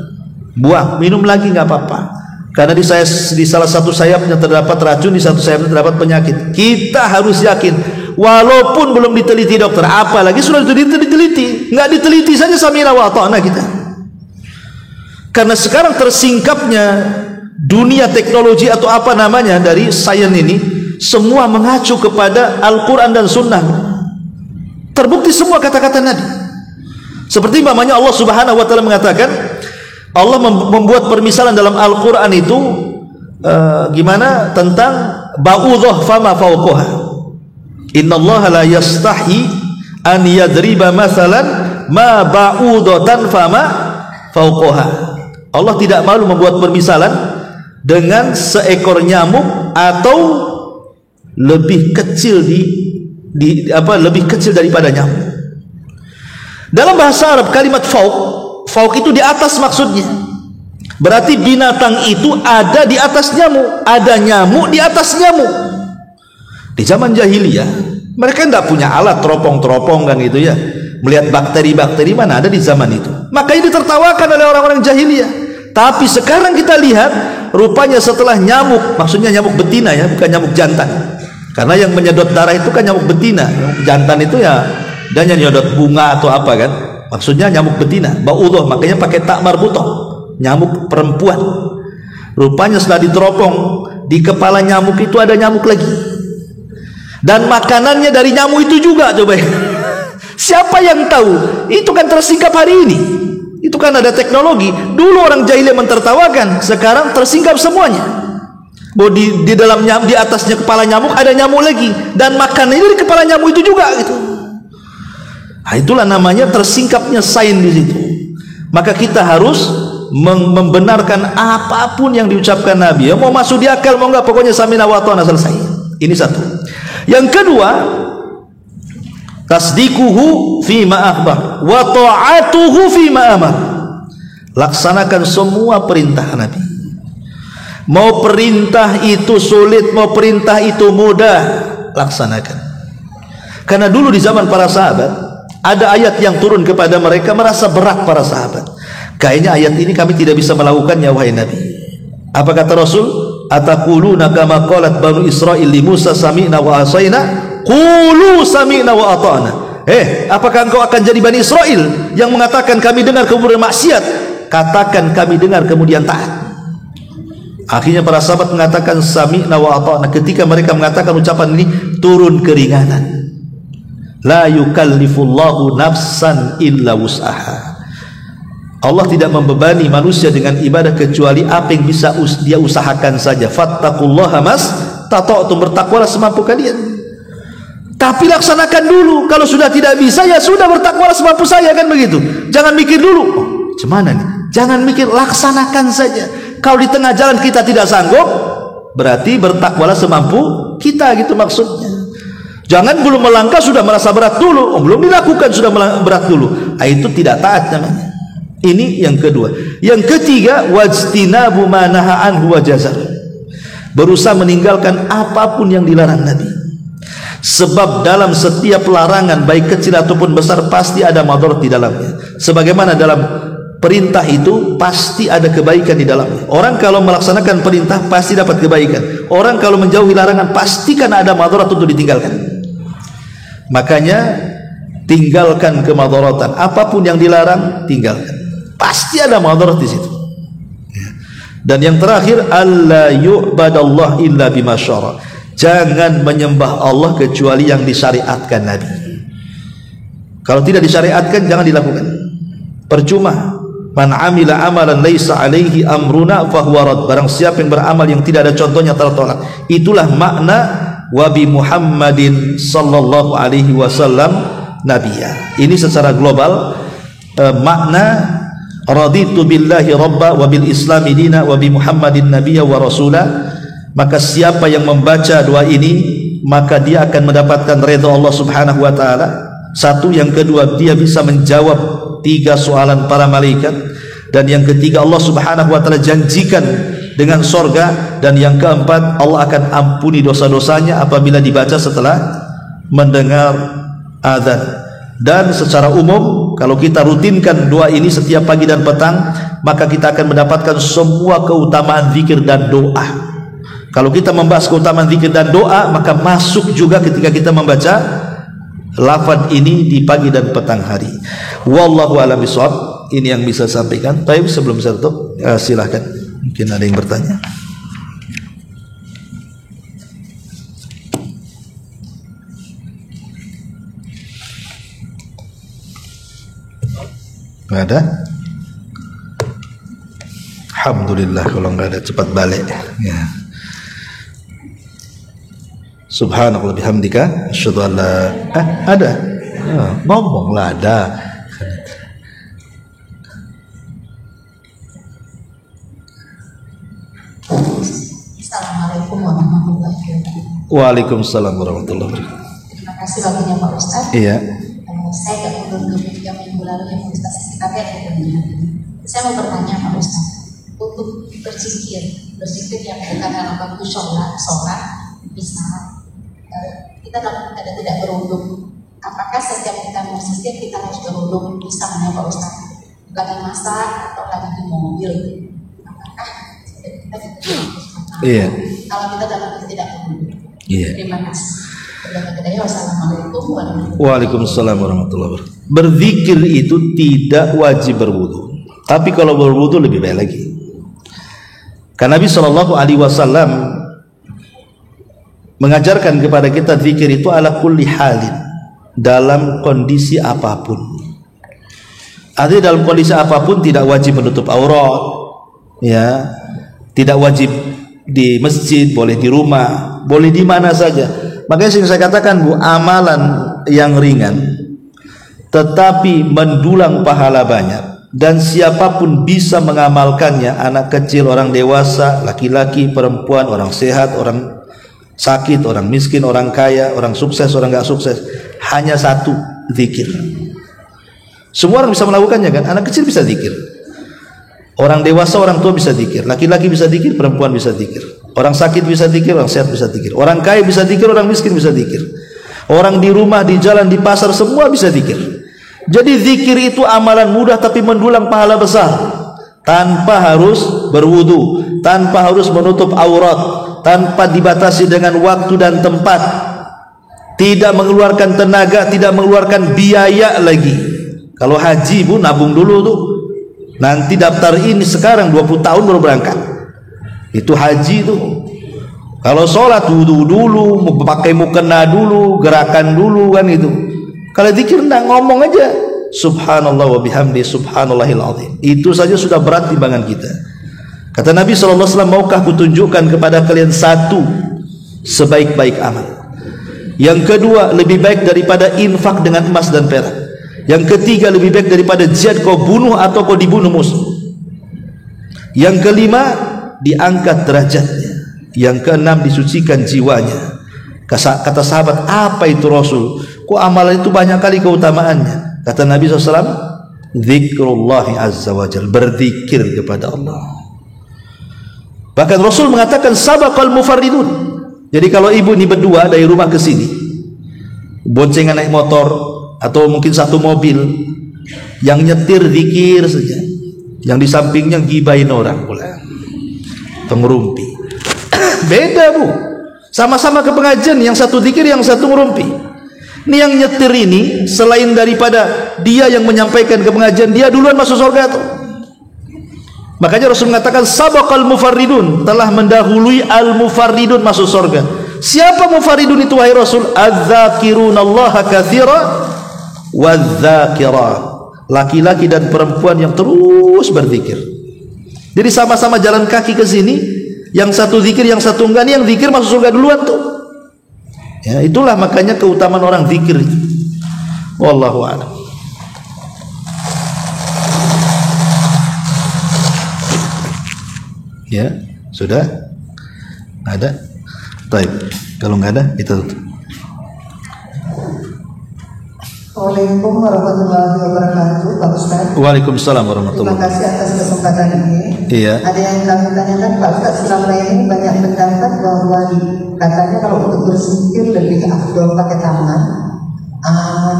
buang, minum lagi nggak apa-apa. Karena di salah satu sayapnya terdapat racun, di satu sayapnya terdapat penyakit. Kita harus yakin, walaupun belum diteliti dokter, apalagi sudah diteliti, nggak diteliti saja sami'na wa ata'na kita. Karena sekarang tersingkapnya dunia teknologi atau apa namanya dari sains ini, semua mengacu kepada Al-Quran dan Sunnah. Terbukti semua kata-kata Nabi. Seperti namanya Allah Subhanahu Wa Taala mengatakan, Allah membuat permisalan dalam Al-Quran itu gimana tentang ba'udhah fama fawqaha. Innallaha la yastahi an yadriba mathalan ma ba'udatan fama fawqaha. Allah tidak malu membuat permisalan dengan seekor nyamuk atau lebih kecil lebih kecil daripada nyamuk. Dalam bahasa Arab kalimat fauq itu di atas maksudnya. Berarti binatang itu ada di atas nyamuk, ada nyamuk di atas nyamuk. Di zaman jahiliyah mereka tidak punya alat teropong-teropong kan gitu ya, melihat bakteri-bakteri mana ada di zaman itu. Maka ini ditertawakan oleh orang-orang jahiliyah. Tapi sekarang kita lihat, rupanya setelah nyamuk, maksudnya nyamuk betina ya, bukan nyamuk jantan. Karena yang menyedot darah itu kan nyamuk betina. Nyamuk jantan itu ya dan yang nyedot bunga atau apa kan. Maksudnya nyamuk betina, ba'udhah, makanya pakai tak marbutoh, nyamuk perempuan. Rupanya setelah diteropong, di kepala nyamuk itu ada nyamuk lagi. Dan makanannya dari nyamuk itu juga, coba. Siapa yang tahu? Itu kan tersingkap hari ini. Itu kan ada teknologi. Dulu orang jahiliyah mentertawakan, sekarang tersingkap semuanya. Bahwa di dalam nyamuk, di atasnya kepala nyamuk ada nyamuk lagi, dan makanannya dari kepala nyamuk itu juga gitu. Nah, itulah namanya tersingkapnya sains di situ. Maka kita harus membenarkan apapun yang diucapkan Nabi. Ya, mau masuk di akal mau enggak, pokoknya sami'na wa ata'na, selesai. Ini satu. Yang kedua, tasdikuhu fima akhbar wa ta'atuhu fima amar. Laksanakan semua perintah Nabi. Mau perintah itu sulit, mau perintah itu mudah, laksanakan. Karena dulu di zaman para sahabat ada ayat yang turun kepada mereka, merasa berat para sahabat. Kayaknya ayat ini kami tidak bisa melakukannya wahai Nabi. Apa kata Rasul? Ataquluna kama qalat banu Israil li Musa sami'na wa asayna qulu sami'na wa ata'na. Apakah engkau akan jadi Bani Israel yang mengatakan kami dengar kemudian maksiat? Katakan kami dengar kemudian taat. Akhirnya para sahabat mengatakan sami'na wa ata'na. Ketika mereka mengatakan ucapan ini, turun keringanan. La yukallifullahu nafsan illa wus'aha. Allah tidak membebani manusia dengan ibadah kecuali apa yang bisa dia usahakan saja. Fattaqullaha mastata'tum, bertakwalah semampu kalian. Tapi laksanakan dulu. Kalau sudah tidak bisa, ya sudah, bertakwalah semampu saya, kan begitu. Jangan mikir dulu, gimana nih? Jangan mikir, laksanakan saja. Kalau di tengah jalan kita tidak sanggup, berarti bertakwalah semampu kita, gitu maksudnya. Jangan belum melangkah sudah merasa berat dulu. Belum dilakukan sudah berat dulu. Itu tidak taat namanya. Ini yang kedua. Yang ketiga, wajtinabu ma naha anhu wa jazar. Berusaha meninggalkan apapun yang dilarang Nabi. Sebab dalam setiap larangan baik kecil ataupun besar pasti ada madarat di dalamnya. Sebagaimana dalam perintah itu pasti ada kebaikan di dalamnya. Orang kalau melaksanakan perintah pasti dapat kebaikan. Orang kalau menjauhi larangan pastikan ada madarat untuk ditinggalkan. Makanya tinggalkan kemadaratan. Apapun yang dilarang tinggalkan. Pasti ada madarat di situ. Dan yang terakhir, alla yu'badallah illa bima syara. Jangan menyembah Allah kecuali yang disyariatkan Nabi. Kalau tidak disyariatkan jangan dilakukan. Percuma Man amila amalan laisa alaihi amruna fahuwa rad. Barang siapa yang beramal yang tidak ada contohnya tertolak. Itulah makna wa bi Muhammadin sallallahu alaihi wasallam nabiyya. Ini secara global makna raditu billahi rabba wa bil islami dina wa bi Muhammadin nabiyya wa rasula. Maka siapa yang membaca doa ini, maka dia akan mendapatkan redha Allah Subhanahu wa taala. Satu, yang kedua, dia bisa menjawab 3 soalan para malaikat, dan yang ketiga, Allah Subhanahu wa taala janjikan dengan sorga, dan yang keempat, Allah akan ampuni dosa-dosanya apabila dibaca setelah mendengar azan. Dan secara umum, kalau kita rutinkan doa ini setiap pagi dan petang, maka kita akan mendapatkan semua keutamaan zikir dan doa. Kalau kita membahas keutamaan zikir dan doa, maka masuk juga ketika kita membaca lafaz ini di pagi dan petang hari. Wallahu a'lam bishawab. Ini yang bisa sampaikan. Baik, sebelum saya tutup, silahkan. Mungkin ada yang bertanya. Nggak ada? Alhamdulillah, kalau nggak ada cepat balik ya. Subhanallah bihamdika asyhadu an la ada. Ngomonglah ada. Assalamualaikum warahmatullahi wabarakatuh. Waalaikumsalam warahmatullahi wabarakatuh. Terima kasih waktunya Pak Ustaz. Iya. Saya gak mundur ke yang minggu lalu yang Pak Ustaz tapi ada kemudian. Saya mau bertanya Pak Ustaz, untuk berzikir yang dekat dalam waktu sholat, bisa kita dalam keadaan tidak berwudu. Apakah setiap kita mau zikir kita harus berwudu? Bisa menanya Pak Ustaz, lagi masak atau lagi di mobil, apakah kita Iya. Kalau kita dalam tidak berwudu? Iya. Terima kasih. Wassalamualaikum warahmatullahi wabarakatuh. Waalaikumsalam warahmatullahi wabarakatuh. Berzikir itu tidak wajib berwudu, tapi kalau berwudu lebih baik lagi. Karena Nabi Shallallahu Alaihi Wasallam mengajarkan kepada kita zikir itu ala kulli halin, dalam kondisi apapun. Artinya dalam kondisi apapun tidak wajib menutup aurat, ya, tidak wajib di masjid, boleh di rumah, boleh di mana saja. Makanya saya katakan Bu, amalan yang ringan tetapi mendulang pahala banyak, dan siapapun bisa mengamalkannya, anak kecil, orang dewasa, laki-laki, perempuan, orang sehat, orang sakit, orang miskin, orang kaya, orang sukses, orang gak sukses. Hanya satu, zikir. Semua orang bisa melakukannya kan? Anak kecil bisa zikir, orang dewasa, orang tua bisa zikir, laki-laki bisa zikir, perempuan bisa zikir, orang sakit bisa zikir, orang sehat bisa zikir, orang kaya bisa zikir, orang miskin bisa zikir, orang di rumah, di jalan, di pasar, semua bisa zikir. Jadi zikir itu amalan mudah tapi mendulang pahala besar, tanpa harus berwudu, tanpa harus menutup aurat, tanpa dibatasi dengan waktu dan tempat, tidak mengeluarkan tenaga, tidak mengeluarkan biaya lagi. Kalau haji Bu, nabung dulu tuh, nanti daftar ini sekarang 20 tahun baru berangkat. Itu haji tuh. Kalau sholat wudu dulu, pakai mukena dulu, gerakan dulu kan itu. Kalau zikir enggak, ngomong aja subhanallah wa bihamdi subhanallahil azim. Itu saja sudah berat timbangan kita. Kata Nabi SAW, maukah kutunjukkan kepada kalian satu sebaik-baik amal? Yang kedua, lebih baik daripada infak dengan emas dan perak. Yang ketiga, lebih baik daripada jihad, kau bunuh atau kau dibunuh musuh. Yang kelima, diangkat derajatnya. Yang keenam, disucikan jiwanya. Kata sahabat, apa itu Rasul? Kok amalan itu banyak kali keutamaannya? Kata Nabi SAW, zikrullahi azza wa jal, berzikir kepada Allah. Bahkan Rasul mengatakan sabaqal mufarridun. Jadi kalau ibu ini berdua dari rumah ke sini, boncengan naik motor atau mungkin satu mobil, yang nyetir zikir saja, yang di sampingnya gibahin orang pula, pengerumpi. Beda Bu, sama-sama ke pengajian, yang satu zikir, yang satu ngerumpi. Ini yang nyetir ini, selain daripada dia yang menyampaikan ke pengajian, dia duluan masuk surga tuh. Makanya Rasul mengatakan sabaqal mufarridun, telah mendahului al mufarridun masuk surga. Siapa mufarridun itu wahai Rasul? Az-zakirunallaha katsira wadz-zakirat. laki-laki dan perempuan yang terus berzikir. Jadi sama-sama jalan kaki ke sini, yang satu zikir, yang satu enggak. Nih yang zikir masuk surga duluan tuh. Ya, itulah makanya keutamaan orang zikir. Wallahu a'lam. Ya, sudah? Ada? Baik. Kalau nggak ada, kita tutup. Assalamualaikum warahmatullahi wabarakatuh, Pak Ustaz. Waalaikumsalam warahmatullahi Terima kasih atas kesempatan ini. Iya. Ada yang kami tanyakan, Pak Ustaz, selama ini banyak pendapat bahwa katanya kalau untuk berzikir lebih afdol pakai tangan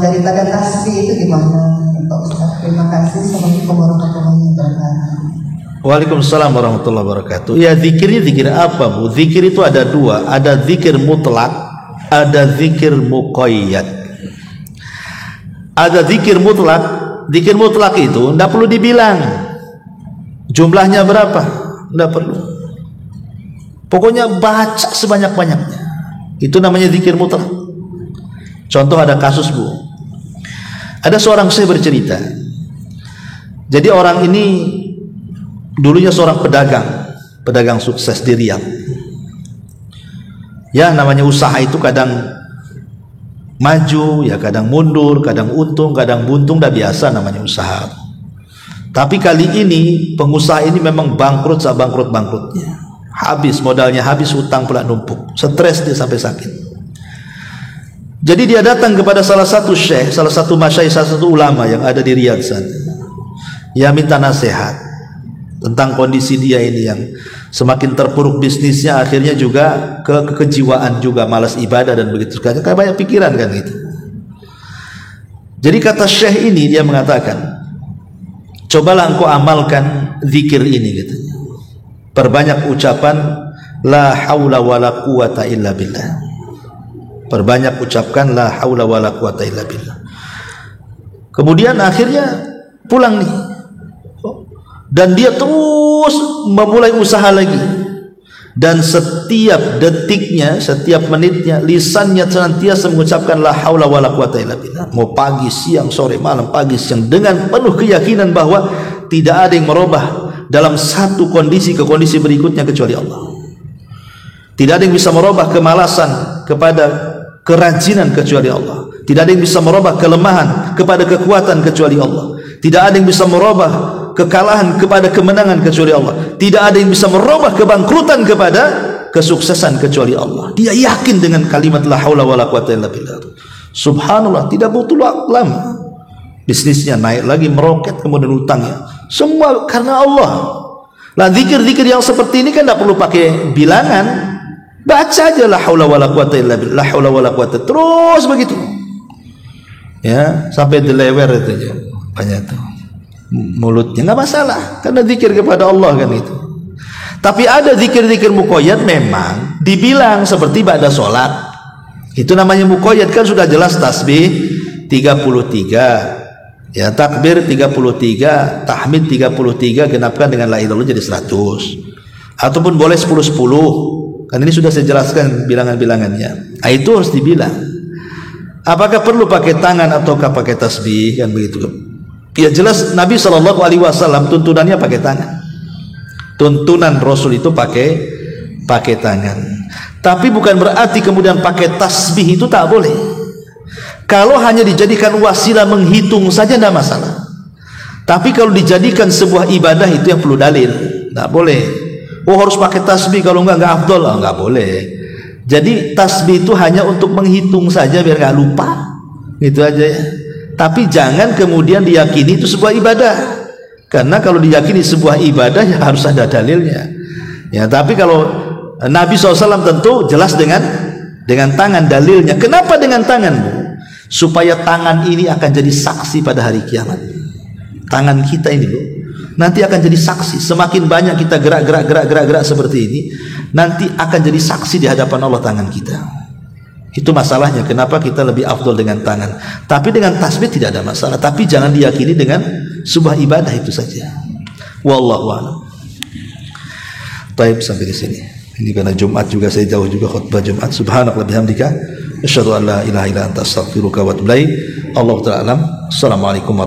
daripada tasbih, itu gimana, Pak Ustaz? Terima kasih. Assalamualaikum warahmatullahi wabarakatuh. Waalaikumsalam warahmatullahi wabarakatuh. Ya, zikirnya zikir apa, Bu? Zikir itu ada dua, ada zikir mutlak, ada zikir muqayyad. Ada zikir mutlak. Zikir mutlak itu tidak perlu dibilang jumlahnya berapa, tidak perlu. Pokoknya baca sebanyak-banyaknya. Itu namanya zikir mutlak. Contoh, ada kasus, Bu. Ada seorang saya bercerita. Jadi orang ini dulunya seorang pedagang sukses di Riyadh. Ya, namanya usaha itu kadang maju, ya kadang mundur, kadang untung, kadang buntung, dah biasa namanya usaha. Tapi kali ini pengusaha ini memang bangkrut sebangkrut-bangkrutnya. Habis modalnya, habis utang pula numpuk. Stres dia sampai sakit. Jadi dia datang kepada salah satu syekh, salah satu masyayikh, salah satu ulama yang ada di Riyadh sana. Dia minta nasihat tentang kondisi dia ini yang semakin terpuruk bisnisnya, akhirnya juga kejiwaan juga, malas ibadah dan begitu. Kayak banyak pikiran kan gitu. Jadi kata syekh ini, dia mengatakan, cobalah engkau amalkan zikir ini gitu. Perbanyak ucapan la haula wala quwata illa billah. Perbanyak ucapkan la haula wala quwata illa billah. Kemudian akhirnya pulang nih. Dan dia terus memulai usaha lagi. Dan setiap detiknya, setiap menitnya, lisannya senantiasa mengucapkan la haula wala quwata illa billah. Mau pagi, siang, sore, malam, pagi, siang, dengan penuh keyakinan bahwa tidak ada yang merubah dalam satu kondisi ke kondisi berikutnya kecuali Allah. Tidak ada yang bisa merubah kemalasan kepada kerajinan kecuali Allah. Tidak ada yang bisa merubah kelemahan kepada kekuatan kecuali Allah. Tidak ada yang bisa merubah kekalahan kepada kemenangan kecuali Allah. Tidak ada yang bisa merubah kebangkrutan kepada kesuksesan kecuali Allah. Dia yakin dengan kalimat la haula wala quwata illa billah. Subhanallah, tidak butuh lama. Bisnisnya naik lagi, meroket, kemudian utangnya. Semua karena Allah. Lah zikir-zikir yang seperti ini kan tidak perlu pakai bilangan. Baca aja la haula wala quwata illa billah, la haula wala quwata, terus begitu. Ya, sampai dilewer itu aja. Banyak tuh. Mulutnya nggak masalah karena zikir kepada Allah kan itu. Tapi ada zikir-zikir muqayyad memang dibilang seperti ba'da sholat. Itu namanya muqayyad, kan sudah jelas tasbih 33, ya takbir 33, tahmid 33, genapkan dengan la ilaha illallah jadi 100. Ataupun boleh 10-10. Kan ini sudah saya jelaskan bilangan-bilangannya. Itu harus dibilang. Apakah perlu pakai tangan ataukah pakai tasbih, kan begitu. Ya jelas Nabi SAW tuntunannya pakai tangan. Tuntunan Rasul itu pakai tangan. Tapi bukan berarti kemudian pakai tasbih itu tak boleh. Kalau hanya dijadikan wasilah menghitung saja tidak masalah. Tapi kalau dijadikan sebuah ibadah itu yang perlu dalil. Tidak boleh. Oh harus pakai tasbih, kalau enggak afdol. Oh, enggak boleh. Jadi tasbih itu hanya untuk menghitung saja biar enggak lupa. Gitu aja ya. Tapi jangan kemudian diyakini itu sebuah ibadah. Karena kalau diyakini sebuah ibadah ya harus ada dalilnya. Ya, tapi kalau Nabi SAW tentu jelas dengan tangan dalilnya. Kenapa dengan tangan, Bu? Supaya tangan ini akan jadi saksi pada hari kiamat. Tangan kita ini, Bu, nanti akan jadi saksi. Semakin banyak kita gerak seperti ini, nanti akan jadi saksi di hadapan Allah tangan kita. Itu masalahnya, kenapa kita lebih afdol dengan tangan. Tapi dengan tasbih tidak ada masalah. Tapi jangan diyakini dengan sebuah ibadah itu saja. Wallahu a'lam. Baik, sampai di sini. Ini karena Jumat juga, saya jauh juga khutbah Jumat. Subhanallah bihamdika, asyhadu an la ilaha illa anta astaghfiruka wa atubu ilaik. Allahu ta'ala alam. Assalamualaikum warahmatullahi wabarakatuh.